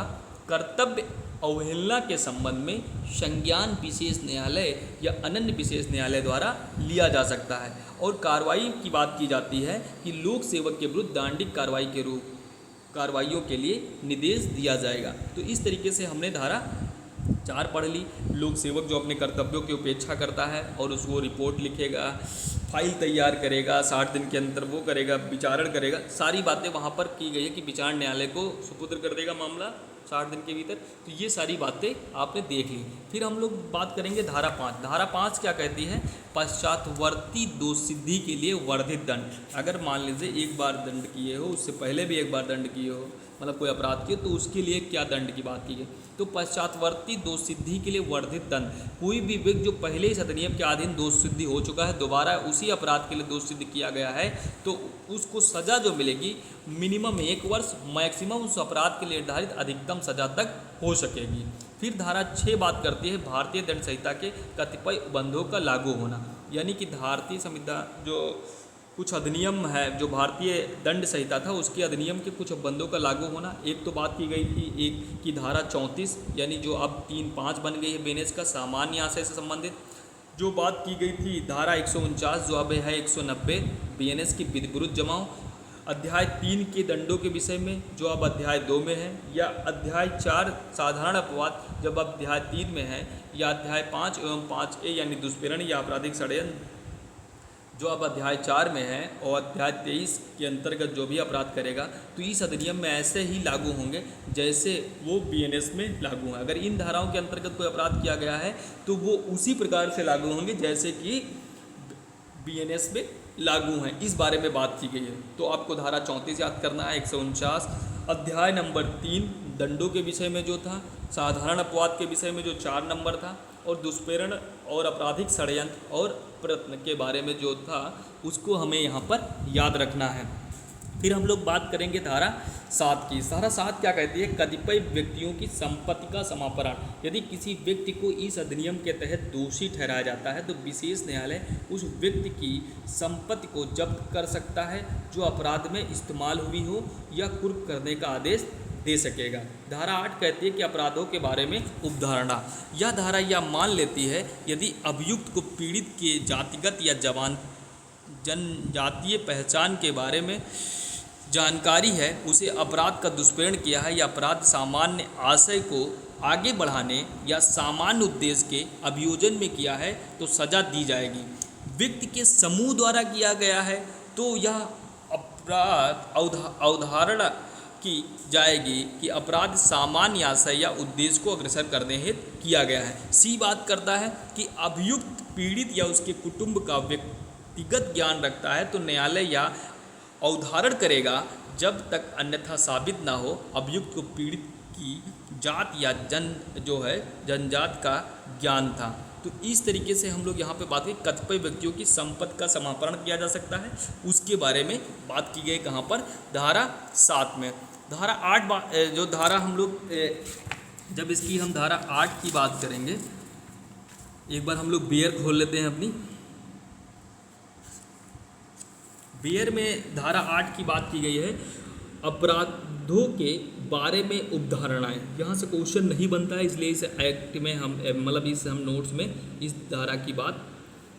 कर्तव्य अवहेलना के संबंध में संज्ञान विशेष न्यायालय या अनन्य विशेष न्यायालय द्वारा लिया जा सकता है। और कार्रवाई की बात की जाती है कि लोक सेवक के विरुद्ध दंडिक कार्रवाइयों के लिए निर्देश दिया जाएगा। तो इस तरीके से हमने धारा 4 पढ़ ली। लोक सेवक जो अपने कर्तव्यों की उपेक्षा करता है और उसको रिपोर्ट लिखेगा, फाइल तैयार करेगा, 60 दिन के अंदर वो करेगा, विचारण करेगा, सारी बातें वहाँ पर की गई है कि विचारण न्यायालय को सुपुत्र कर देगा मामला 60 दिन के भीतर। तो ये सारी बातें आपने देख ली। फिर हम लोग बात करेंगे धारा 5। धारा 5 क्या कहती है? पश्चातवर्ती दोष सिद्धि के लिए वर्धित दंड। अगर मान लीजिए एक बार दंड किए हो, उससे पहले भी एक बार दंड किए हो, मतलब कोई अपराध किए, तो उसके लिए क्या दंड की बात की गई? तो पश्चातवर्ती दोष सिद्धि के लिए वर्धित दंड। कोई भी व्यक्ति जो पहले इस अधिनियम के अधीन दोष सिद्धि हो चुका है, दोबारा उसी अपराध के लिए दोष सिद्ध किया गया है, तो उसको सज़ा जो मिलेगी मिनिमम 1 वर्ष, मैक्सिमम उस अपराध के लिए निर्धारित अधिकतम सज़ा तक हो सकेगी। फिर धारा 6 बात करती है भारतीय दंड संहिता के कतिपय उपबंधों का लागू होना। यानी कि भारतीय संविधान जो कुछ अधिनियम है, जो भारतीय दंड संहिता था उसके अधिनियम के कुछ उपबंधों का लागू होना। एक तो बात की गई थी एक की धारा 34 यानी जो अब 3(5) बन गई है बेनेस का सामान्य आशय से संबंधित। जो बात की गई थी धारा 149 जो अब है 190 BNS की विरुद्ध जमाओ। अध्याय 3 के दंडों के विषय में जो अब अध्याय 2 में है, या अध्याय 4 साधारण अपवाद जब अब अध्याय 3 में है, या अध्याय 5 एवं 5A यानी दुष्प्रेरण या आपराधिक षड्यंत्र जो अब अध्याय 4 में है और अध्याय 23 के अंतर्गत जो भी अपराध करेगा तो इस अधिनियम में ऐसे ही लागू होंगे जैसे वो बीएनएस में लागू हैं। अगर इन धाराओं के अंतर्गत कोई अपराध किया गया है तो वो उसी प्रकार से लागू होंगे जैसे कि बीएनएस में लागू हैं। इस बारे में बात की गई है। तो आपको धारा 34 याद करना है, 149, अध्याय नंबर 3 दंडों के विषय में जो था, साधारण अपवाद के विषय में जो 4 नंबर था, और दुष्प्रेरण और आपराधिक षड्यंत्र और प्रयत्न के बारे में जो था उसको हमें यहाँ पर याद रखना है। फिर हम लोग बात करेंगे धारा 7 की। धारा 7 क्या कहती है? कतिपय व्यक्तियों की संपत्ति का समापन। यदि किसी व्यक्ति को इस अधिनियम के तहत दोषी ठहराया जाता है तो विशेष न्यायालय उस व्यक्ति की संपत्ति को जब्त कर सकता है जो अपराध में इस्तेमाल हुई हो या कुर्क करने का आदेश दे सकेगा। धारा 8 कहती है कि अपराधों के बारे में उपधारणा। यह धारा यह मान लेती है यदि अभियुक्त को पीड़ित के जातिगत या जनजातीय पहचान के बारे में जानकारी है, उसे अपराध का दुष्प्रेरण किया है या अपराध सामान्य आशय को आगे बढ़ाने या सामान्य उद्देश्य के अभियोजन में किया है तो सजा दी जाएगी। व्यक्ति के समूह द्वारा किया गया है तो यह अपराध अवधारणा की जाएगी कि अपराध सामान्य आशय या उद्देश्य को अग्रसर करने हेतु किया गया है। सी बात करता है कि अभियुक्त पीड़ित या उसके कुटुंब का व्यक्तिगत ज्ञान रखता है तो न्यायालय या अवधारण करेगा जब तक अन्यथा साबित ना हो अभियुक्त को पीड़ित की जात या जनजात का ज्ञान था। तो इस तरीके से हम लोग यहाँ पे बात करें कतिपय व्यक्तियों की संपत्ति का समापन किया जा सकता है, उसके बारे में बात की गई कहाँ पर? धारा 7 में। धारा 8 जो धारा हम लोग जब इसकी हम धारा 8 की बात करेंगे, एक बार हम लोग बियर खोल लेते हैं अपनी। बियर में धारा 8 की बात की गई है अपराधों के बारे में उपधारणाएं। यहाँ से क्वेश्चन नहीं बनता है इसलिए इस एक्ट में हम मतलब इस हम नोट्स में इस धारा की बात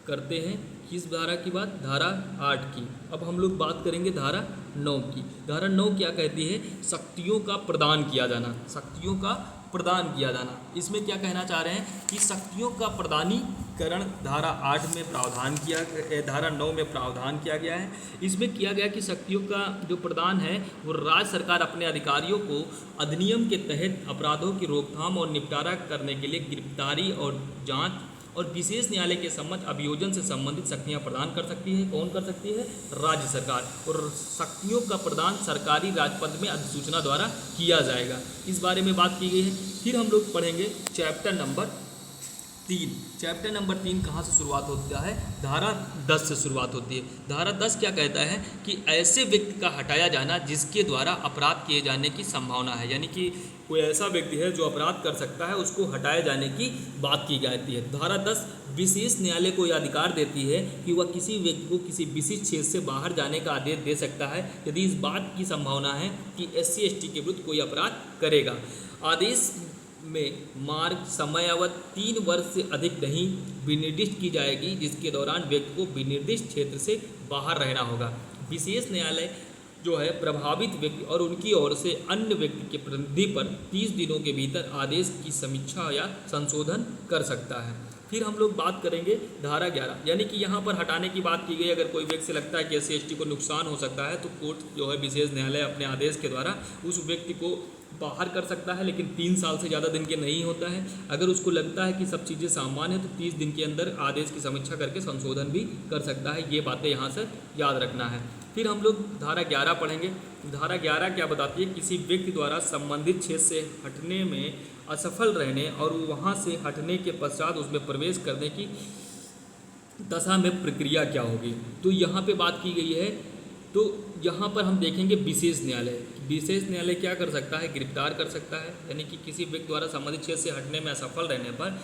करते हैं। किस धारा की बात? धारा 8 की। अब हम लोग बात करेंगे धारा 9 की। धारा 9 क्या कहती है? शक्तियों का प्रदान किया जाना। शक्तियों का प्रदान किया जाना, इसमें क्या कहना चाह रहे हैं कि शक्तियों का प्रदानीकरण धारा 8 में प्रावधान किया, धारा 9 में प्रावधान किया गया है। इसमें किया गया कि शक्तियों का जो प्रदान है वो राज्य सरकार अपने अधिकारियों को अधिनियम के तहत अपराधों की रोकथाम और निपटारा करने के लिए गिरफ्तारी और जांच और विशेष न्यायालय के सम्मत अभियोजन से संबंधित शक्तियाँ प्रदान कर सकती है। कौन कर सकती है? राज्य सरकार। और शक्तियों का प्रदान सरकारी राजपत्र में अधिसूचना द्वारा किया जाएगा। इस बारे में बात की गई है। फिर हम लोग पढ़ेंगे चैप्टर नंबर 3। चैप्टर नंबर 3 कहाँ से शुरुआत होता है? धारा 10 से शुरुआत होती है। धारा 10 क्या कहता है कि ऐसे व्यक्ति का हटाया जाना जिसके द्वारा अपराध किए जाने की संभावना है, यानी कि कोई ऐसा व्यक्ति है जो अपराध कर सकता है, उसको हटाए जाने की बात की जाती है। धारा 10 विशेष न्यायालय को यह अधिकार देती है कि वह किसी व्यक्ति को किसी विशिष्ट क्षेत्र से बाहर जाने का आदेश दे सकता है यदि इस बात की संभावना है कि SC/ST के विरुद्ध कोई अपराध करेगा। आदेश में मार्ग समयावधि 3 वर्ष से अधिक नहीं विनिर्दिष्ट की जाएगी जिसके दौरान व्यक्ति को विनिर्दिष्ट क्षेत्र से बाहर रहना होगा। विशेष न्यायालय जो है प्रभावित व्यक्ति और उनकी ओर से अन्य व्यक्ति के प्रतिनिधि पर 30 दिनों के भीतर आदेश की समीक्षा या संशोधन कर सकता है। फिर हम लोग बात करेंगे धारा 11, यानी कि यहाँ पर हटाने की बात की गई। अगर कोई व्यक्ति से लगता है कि SC/ST को नुकसान हो सकता है तो कोर्ट जो है विशेष न्यायालय अपने आदेश के द्वारा उस व्यक्ति को बाहर कर सकता है, लेकिन 3 साल से ज़्यादा दिन के नहीं होता है। अगर उसको लगता है कि सब चीज़ें सामान्य है तो 30 दिन के अंदर आदेश की समीक्षा करके संशोधन भी कर सकता है। ये बातें यहाँ से याद रखना है। फिर हम लोग धारा 11 पढ़ेंगे। धारा 11 क्या बताती है? किसी व्यक्ति द्वारा संबंधित क्षेत्र से हटने में असफल रहने और वहाँ से हटने के पश्चात उसमें प्रवेश करने की दशा में प्रक्रिया क्या होगी। तो यहाँ पे बात की गई है। तो यहाँ पर हम देखेंगे विशेष न्यायालय। विशेष न्यायालय क्या कर सकता है? गिरफ्तार कर सकता है, यानी कि किसी व्यक्ति द्वारा संबंधित क्षेत्र से हटने में असफल रहने पर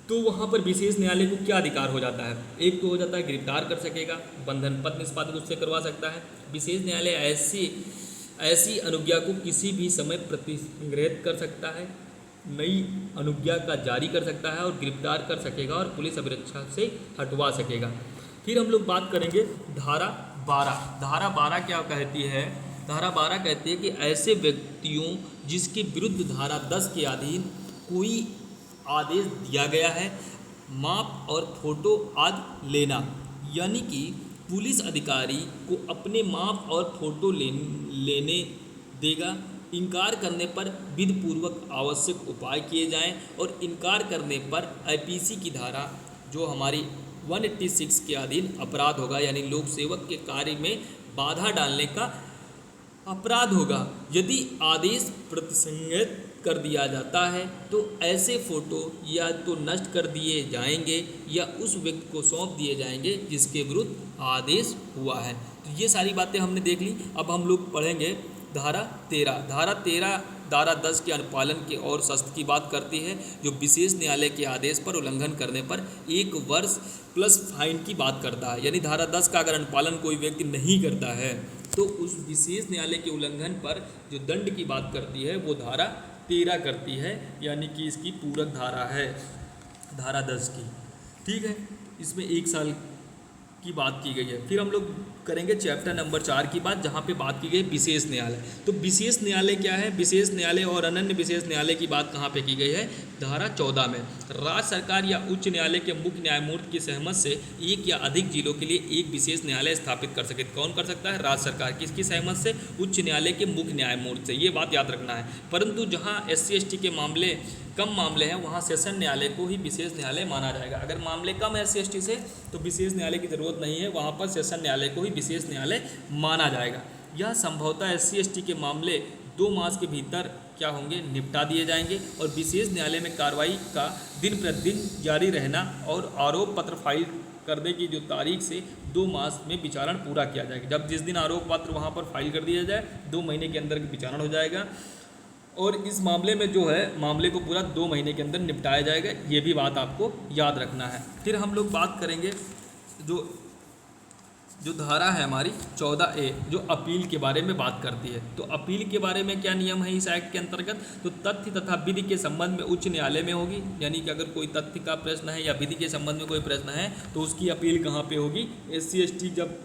तो वहाँ पर विशेष न्यायालय को क्या अधिकार हो जाता है? एक तो हो जाता है गिरफ्तार कर सकेगा, बंधन पद निष्पादित उससे करवा सकता है। विशेष न्यायालय ऐसी अनुज्ञा को किसी भी समय प्रतिग्रहित कर सकता है, नई अनुज्ञा का जारी कर सकता है और गिरफ्तार कर सकेगा और पुलिस अभिरक्षा से हटवा सकेगा। फिर हम लोग बात करेंगे धारा 12। धारा 12 क्या कहती है? धारा 12 कहती है कि ऐसे व्यक्तियों जिसके विरुद्ध धारा 10 के अधीन कोई आदेश दिया गया है, माप और फोटो आदि लेना यानी कि पुलिस अधिकारी को अपने माप और फोटो लेने देगा। इनकार करने पर विधिपूर्वक आवश्यक उपाय किए जाएं और इनकार करने पर आईपीसी की धारा जो हमारी 186 के अधीन अपराध होगा, यानी लोक सेवक के कार्य में बाधा डालने का अपराध होगा। यदि आदेश प्रतिसंगित कर दिया जाता है तो ऐसे फोटो या तो नष्ट कर दिए जाएंगे या उस व्यक्ति को सौंप दिए जाएंगे जिसके विरुद्ध आदेश हुआ है। तो ये सारी बातें हमने देख ली। अब हम लोग पढ़ेंगे धारा 13। धारा 13 धारा 10 के अनुपालन के और शस्त्र की बात करती है, जो विशेष न्यायालय के आदेश पर उल्लंघन करने पर 1 वर्ष प्लस फाइन की बात करता है। यानी धारा 10 का अगर अनुपालन कोई व्यक्ति नहीं करता है तो उस विशेष न्यायालय के उल्लंघन पर जो दंड की बात करती है वो धारा 13 करती है, यानी कि इसकी पूरक धारा है धारा 10 की। ठीक है, इसमें 1 साल की बात की गई है। फिर हम लोग करेंगे चैप्टर नंबर 4 की बात, जहाँ पे बात की गई विशेष न्यायालय। तो विशेष न्यायालय क्या है? विशेष न्यायालय और अनन्य विशेष न्यायालय की बात कहाँ पे की गई है? धारा 14 में। राज्य सरकार या उच्च न्यायालय के मुख्य न्यायमूर्ति की सहमत से एक या अधिक जिलों के लिए एक विशेष न्यायालय स्थापित कर सके। कौन कर सकता है? राज्य सरकार। किसकी सहमत से? उच्च न्यायालय के मुख्य न्यायमूर्ति से। ये बात याद रखना है। परंतु जहाँ SC/ST के मामले कम मामले हैं वहाँ सेशन न्यायालय को ही विशेष न्यायालय माना जाएगा। अगर मामले कम है SC/ST से तो विशेष न्यायालय की ज़रूरत नहीं है, वहाँ पर सेशन न्यायालय को ही विशेष न्यायालय माना जाएगा। यह संभवतः SC/ST के मामले 2 मास के भीतर क्या होंगे? निपटा दिए जाएंगे और विशेष न्यायालय में कार्रवाई का दिन प्रतिदिन जारी रहना और आरोप पत्र फाइल करने की जो तारीख से 2 मास में विचारण पूरा किया जाएगा। जब जिस दिन आरोप पत्र वहाँ पर फाइल कर दिया जाए 2 महीने के अंदर विचारण हो जाएगा और इस मामले में जो है मामले को पूरा 2 महीने के अंदर निपटाया जाएगा। ये भी बात आपको याद रखना है। फिर हम लोग बात करेंगे जो धारा है हमारी 14A, जो अपील के बारे में बात करती है। तो अपील के बारे में क्या नियम है इस एक्ट के अंतर्गत? तो तथ्य तथा विधि के संबंध में उच्च न्यायालय में होगी, यानी कि अगर कोई तथ्य का प्रश्न है या विधि के संबंध में कोई प्रश्न है तो उसकी अपील कहाँ पे होगी? SC/ST जब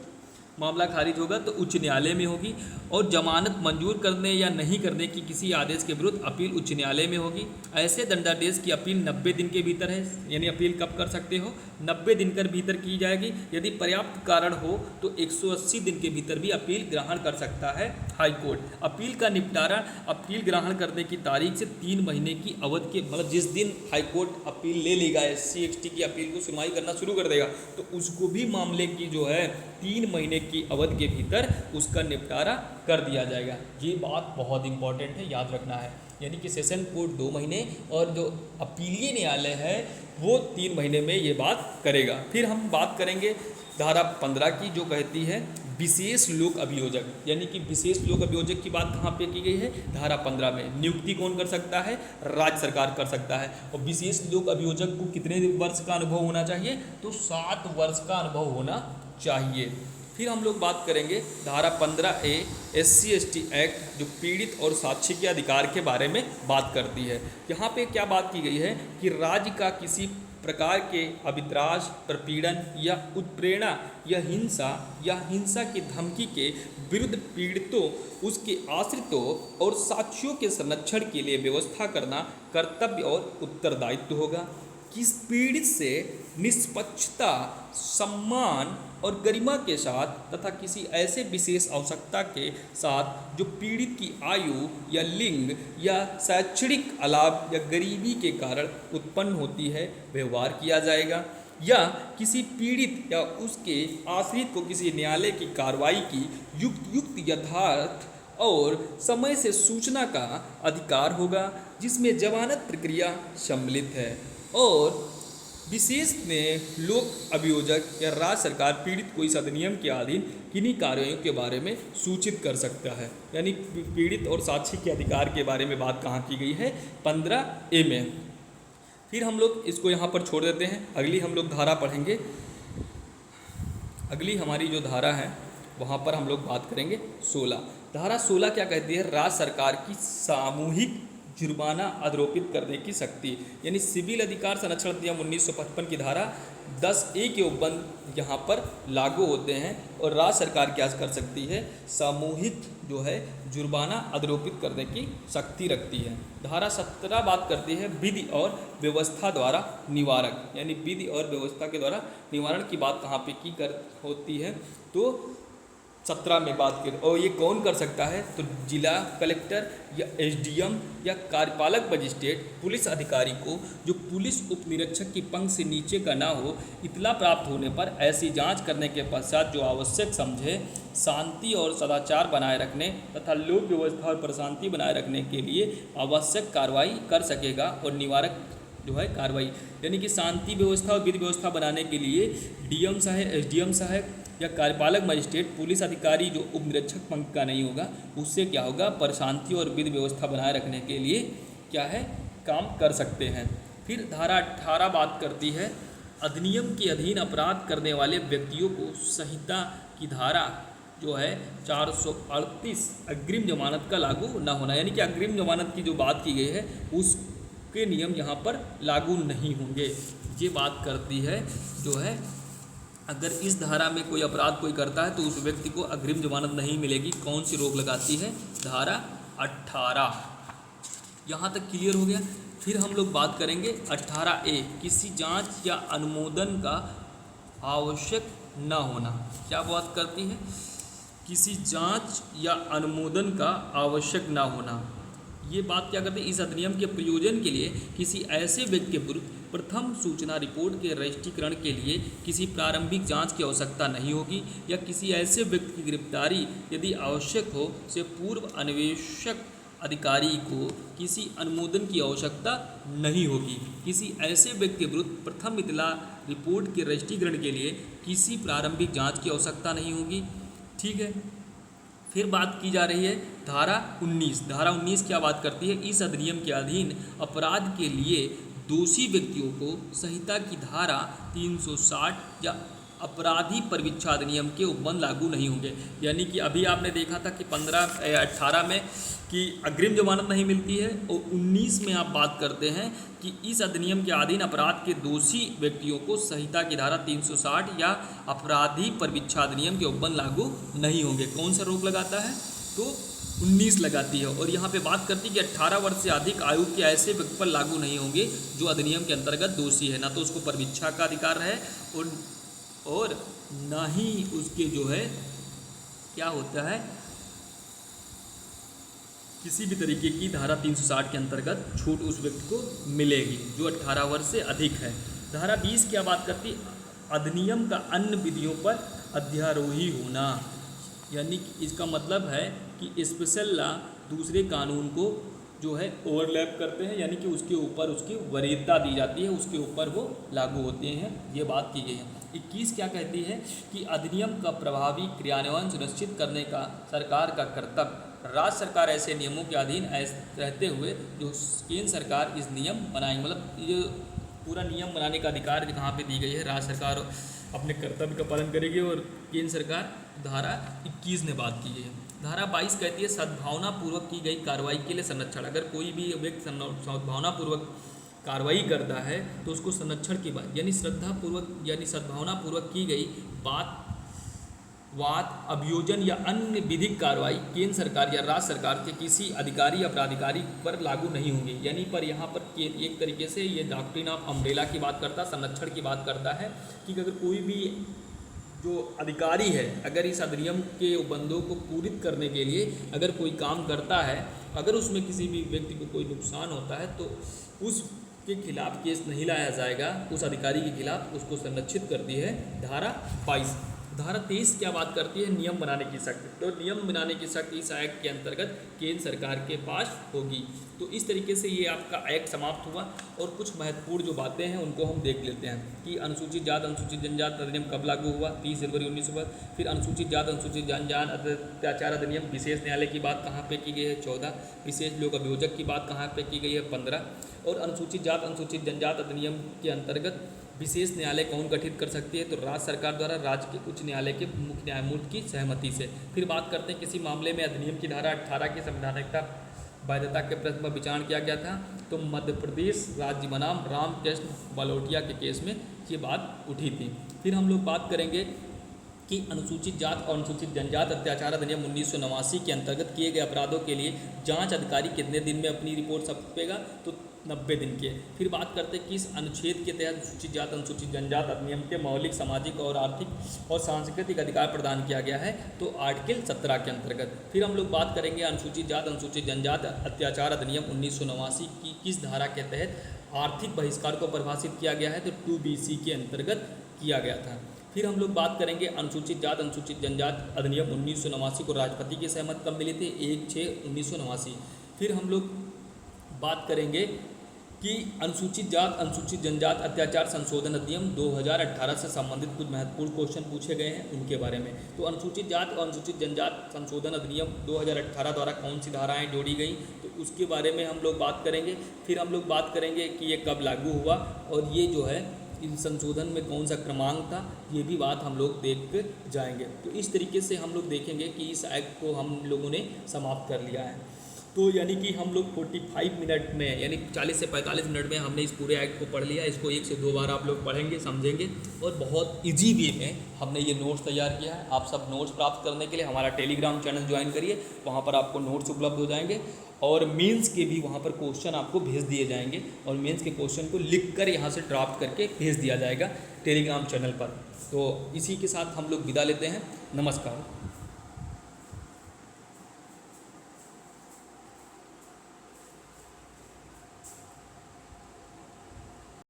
मामला खारिज होगा तो उच्च न्यायालय में होगी। और जमानत मंजूर करने या नहीं करने की किसी आदेश के विरुद्ध अपील उच्च न्यायालय में होगी। ऐसे दंडादेश की अपील 90 दिन के भीतर है, यानी अपील कब कर सकते हो? 90 दिन के भीतर की जाएगी। यदि पर्याप्त कारण हो तो 180 दिन के भीतर भी अपील ग्रहण कर सकता है हाई कोर्ट। अपील का निपटारा अपील ग्रहण करने की तारीख से 3 महीने की अवधि के, मतलब जिस दिन हाई कोर्ट अपील ले लेगा, SC/ST की अपील को सुनवाई करना शुरू कर देगा तो उसको भी मामले की जो है 3 महीने की अवधि के भीतर उसका निपटारा कर दिया जाएगा। ये बात बहुत इंपॉर्टेंट है, याद रखना है। यानी कि सेशन कोर्ट 2 महीने और जो अपीलीय न्यायालय है वो 3 महीने में ये बात करेगा। फिर हम बात करेंगे धारा 15 की, जो कहती है विशेष लोक अभियोजक। यानी कि विशेष लोक अभियोजक की बात कहाँ पे की गई है? धारा 15 में। नियुक्ति कौन कर सकता है? राज्य सरकार कर सकता है। और विशेष लोक अभियोजक को कितने वर्ष का अनुभव होना चाहिए? तो 7 वर्ष का अनुभव होना चाहिए। फिर हम लोग बात करेंगे धारा 15A SC/ST एक्ट, जो पीड़ित और साक्षी के अधिकार के बारे में बात करती है। यहाँ पे क्या बात की गई है कि राज्य का किसी प्रकार के अवित्राश, प्रपीड़न या उत्प्रेरणा या हिंसा की धमकी के विरुद्ध पीड़ितों, उसके आश्रितों और साक्षियों के संरक्षण के लिए व्यवस्था करना कर्तव्य और उत्तरदायित्व होगा। किस पीड़ित से निष्पक्षता, सम्मान और गरिमा के साथ तथा किसी ऐसे विशेष आवश्यकता के साथ जो पीड़ित की आयु या लिंग या शैक्षणिक अलाभ या गरीबी के कारण उत्पन्न होती है व्यवहार किया जाएगा, या किसी पीड़ित या उसके आश्रित को किसी न्यायालय की कार्रवाई की युक्त यथार्थ और समय से सूचना का अधिकार होगा, जिसमें जमानत प्रक्रिया सम्मिलित है। और विशेष में लोक अभियोजक या राज्य सरकार पीड़ित को इस अधिनियम के अधीन किन्हीं कार्यों के बारे में सूचित कर सकता है। यानी पीड़ित और साक्षी के अधिकार के बारे में बात कहाँ की गई है? 15A में। फिर हम लोग इसको यहाँ पर छोड़ देते हैं, अगली हम लोग धारा पढ़ेंगे। अगली हमारी जो धारा है वहाँ पर हम लोग बात करेंगे 16। धारा 16 क्या कहती है? राज्य सरकार की सामूहिक जुर्माना आरोपित करने की शक्ति, यानी सिविल अधिकार संरक्षण अधिनियम 1955 की धारा 10A के उपबंध यहाँ पर लागू होते हैं और राज्य सरकार क्या कर सकती है, सामूहिक जो है जुर्माना आरोपित करने की शक्ति रखती है। धारा 17 बात करती है विधि और व्यवस्था द्वारा निवारक, यानी विधि और व्यवस्था के द्वारा निवारण की बात कहाँ पे की कर होती है, तो 17 में बात करें। और ये कौन कर सकता है, तो जिला कलेक्टर या एसडीएम या कार्यपालक मजिस्ट्रेट पुलिस अधिकारी को जो पुलिस उप निरीक्षक की पंक्ति से नीचे का ना हो, इतला प्राप्त होने पर ऐसी जांच करने के पश्चात जो आवश्यक समझे शांति और सदाचार बनाए रखने तथा लोक व्यवस्था और प्रशांति बनाए रखने के लिए आवश्यक कार्रवाई कर सकेगा। और निवारक जो है कार्रवाई, यानी कि शांति व्यवस्था और विधि व्यवस्था बनाने के लिए डीएम साहब, एसडीएम साहब या कार्यपालक मजिस्ट्रेट पुलिस अधिकारी जो उप निरीक्षक पंक्ति का नहीं होगा, उससे क्या होगा, पर शांति और विधि व्यवस्था बनाए रखने के लिए क्या है, काम कर सकते हैं। फिर धारा 18 बात करती है अधिनियम के अधीन अपराध करने वाले व्यक्तियों को संहिता की धारा जो है 438 अग्रिम जमानत का लागू न होना, यानी कि अग्रिम जमानत की जो बात की गई है उसके नियम यहाँ पर लागू नहीं होंगे। ये बात करती है जो है अगर इस धारा में कोई अपराध कोई करता है तो उस व्यक्ति को अग्रिम जमानत नहीं मिलेगी। कौन सी रोक लगाती है, धारा 18। यहाँ तक क्लियर हो गया। फिर हम लोग बात करेंगे 18A, किसी जांच या अनुमोदन का आवश्यक न होना। क्या बात करती है, किसी जांच या अनुमोदन का आवश्यक न होना। ये बात क्या करते हैं, इस अधिनियम के प्रयोजन के लिए किसी ऐसे व्यक्ति के विरुद्ध प्रथम सूचना रिपोर्ट के रजिस्ट्रीकरण के लिए किसी प्रारंभिक जांच की आवश्यकता नहीं होगी, या किसी ऐसे व्यक्ति की गिरफ्तारी यदि आवश्यक हो से पूर्व अन्वेषक अधिकारी को किसी अनुमोदन की आवश्यकता नहीं होगी। किसी ऐसे व्यक्ति के विरुद्ध प्रथम इतला रिपोर्ट के रजिस्ट्रीकरण के लिए किसी प्रारंभिक जाँच की आवश्यकता नहीं होगी। ठीक है। फिर बात की जा रही है धारा 19। धारा 19 क्या बात करती है, इस अधिनियम के अधीन अपराध के लिए दोषी व्यक्तियों को संहिता की धारा 360 या अपराधी परिवीक्षा अधिनियम के उपबंध लागू नहीं होंगे। यानी कि अभी आपने देखा था कि 18 में कि अग्रिम जमानत नहीं मिलती है, और 19 में आप बात करते हैं कि इस अधिनियम के अधीन अपराध के दोषी व्यक्तियों को संहिता की धारा 360 या अपराधी परिवीक्षा अधिनियम के उपबंध लागू नहीं होंगे। कौन सा रोक लगाता है, तो 19 लगाती है। और यहाँ पे बात करती है कि 18 वर्ष से अधिक आयु के ऐसे व्यक्ति पर लागू नहीं होंगे जो अधिनियम के अंतर्गत दोषी है, ना तो उसको परिवीक्षा का अधिकार है और ना ही उसके जो है क्या होता है, किसी भी तरीके की धारा 360 के अंतर्गत छूट उस व्यक्ति को मिलेगी जो 18 वर्ष से अधिक है। धारा 20 क्या बात करती, अधिनियम का अन्य विधियों पर अध्यारोही होना। यानी कि इसका मतलब है कि स्पेशल लॉ दूसरे कानून को जो है ओवरलैप करते हैं, यानी कि उसके ऊपर उसकी वरीयता दी जाती है, उसके ऊपर वो लागू होते हैं। ये बात की गई है। 21 क्या कहती है कि अधिनियम का प्रभावी क्रियान्वयन सुनिश्चित करने का सरकार का कर्तव्य। राज्य सरकार ऐसे नियमों के अधीन रहते हुए जो केंद्र सरकार इस नियम बनाएंगे, मतलब ये पूरा नियम बनाने का अधिकार कहाँ पे दी गई है, राज्य सरकार अपने कर्तव्य का पालन करेगी और केंद्र सरकार धारा 21 ने बात की है। धारा 22 कहती है सद्भावनापूर्वक की गई कार्रवाई के लिए संरक्षण। अगर कोई भी व्यक्ति सद्भावनापूर्वक कार्रवाई करता है तो उसको संरक्षण की बात, यानी श्रद्धापूर्वक यानी सद्भावनापूर्वक की गई वाद अभियोजन या अन्य विधिक कार्रवाई केंद्र सरकार या राज्य सरकार के किसी अधिकारी या प्राधिकारी पर लागू नहीं होंगी। यानी पर यहाँ पर एक तरीके से ये डॉक्ट्रिन ऑफ अम्ब्रेला की बात करता है, संरक्षण की बात करता है कि अगर कोई भी जो अधिकारी है अगर इस अधिनियम के उपबंधों को पूरित करने के लिए अगर कोई काम करता है, अगर उसमें किसी भी व्यक्ति को कोई नुकसान होता है तो उसके खिलाफ केस नहीं लाया जाएगा, उस अधिकारी के खिलाफ उसको संरक्षित करती है धारा 22। धारा 23 क्या बात करती है, नियम बनाने की शक्ति। तो नियम बनाने की शक्ति इस एक्ट के अंतर्गत केंद्र सरकार के पास होगी। तो इस तरीके से ये आपका एक्ट समाप्त हुआ और कुछ महत्वपूर्ण जो बातें हैं उनको हम देख लेते हैं कि अनुसूचित जात अनुसूचित जनजात अधिनियम कब लागू हुआ, 30 जनवरी 1900। फिर अनुसूचित जात अनुसूचित जनजात अत्याचार अधिनियम विशेष न्यायालय की बात कहाँ पे की गई है, 14। विशेष लोक अभियोजक की बात कहाँ पे की गई है, 15। और अनुसूचित जात अनुसूचित जनजात अधिनियम के अंतर्गत विशेष न्यायालय कौन गठित कर सकती है, तो राज्य सरकार द्वारा राज्य के उच्च न्यायालय के मुख्य न्यायमूर्ति की सहमति से। फिर बात करते हैं किसी मामले में अधिनियम की धारा 18 की संवैधानिकता वैधता के प्रश्न पर विचार किया गया था। तो मध्य प्रदेश राज्य बनाम रामकृष्ण बलोटिया के केस में ये बात उठी थी। फिर हम लोग बात करेंगे कि अनुसूचित जात और अनुसूचित जनजात अत्याचार अधिनियम 1989 के अंतर्गत किए गए अपराधों के लिए जांच अधिकारी कितने दिन में अपनी रिपोर्ट सौंपेगा, तो 90 दिन के। फिर बात करते हैं कि इस अनुच्छेद के तहत अनुसूचित जात अनुसूचित जनजात अधिनियम के मौलिक सामाजिक और आर्थिक और सांस्कृतिक अधिकार प्रदान किया गया है, तो आर्टिकल 17 के अंतर्गत। फिर हम लोग बात करेंगे अनुसूचित जात अनुसूचित जनजात अत्याचार अधिनियम 1989 की किस धारा के तहत आर्थिक बहिष्कार को परिभाषित किया गया है, तो 2BC के अंतर्गत किया गया था। फिर हम लोग बात करेंगे अनुसूचित जात अनुसूचित जनजात अधिनियम 1989 को राष्ट्रपति की सहमति कब मिली थी, 1/6/1989। फिर हम लोग बात करेंगे कि अनुसूचित जात अनुसूचित जनजात अत्याचार संशोधन अधिनियम 2018 से संबंधित कुछ महत्वपूर्ण क्वेश्चन पूछे गए हैं, उनके बारे में। तो अनुसूचित जात और अनुसूचित जनजात संशोधन अधिनियम 2018 द्वारा कौन सी धाराएं जोड़ी गई, तो उसके बारे में हम लोग बात करेंगे। फिर हम लोग बात करेंगे कि ये कब लागू हुआ और ये जो है इस संशोधन में कौन सा क्रमांक था, ये भी बात हम लोग देख जाएंगे। तो इस तरीके से हम लोग देखेंगे कि इस एक्ट को हम लोगों ने समाप्त कर लिया है। तो यानी कि हम लोग 45 मिनट में, यानी 40 से 45 मिनट में हमने इस पूरे एक्ट को पढ़ लिया। इसको 1 से 2 बार आप लोग पढ़ेंगे, समझेंगे और बहुत इजी वे में हमने ये नोट्स तैयार किया है। आप सब नोट्स प्राप्त करने के लिए हमारा टेलीग्राम चैनल ज्वाइन करिए, वहाँ पर आपको नोट्स उपलब्ध हो जाएंगे और मेंस के भी वहाँ पर क्वेश्चन आपको भेज दिए जाएंगे और मेंस के क्वेश्चन को लिख कर यहाँ से ड्राफ्ट करके भेज दिया जाएगा टेलीग्राम चैनल पर। तो इसी के साथ हम लोग विदा लेते हैं। नमस्कार।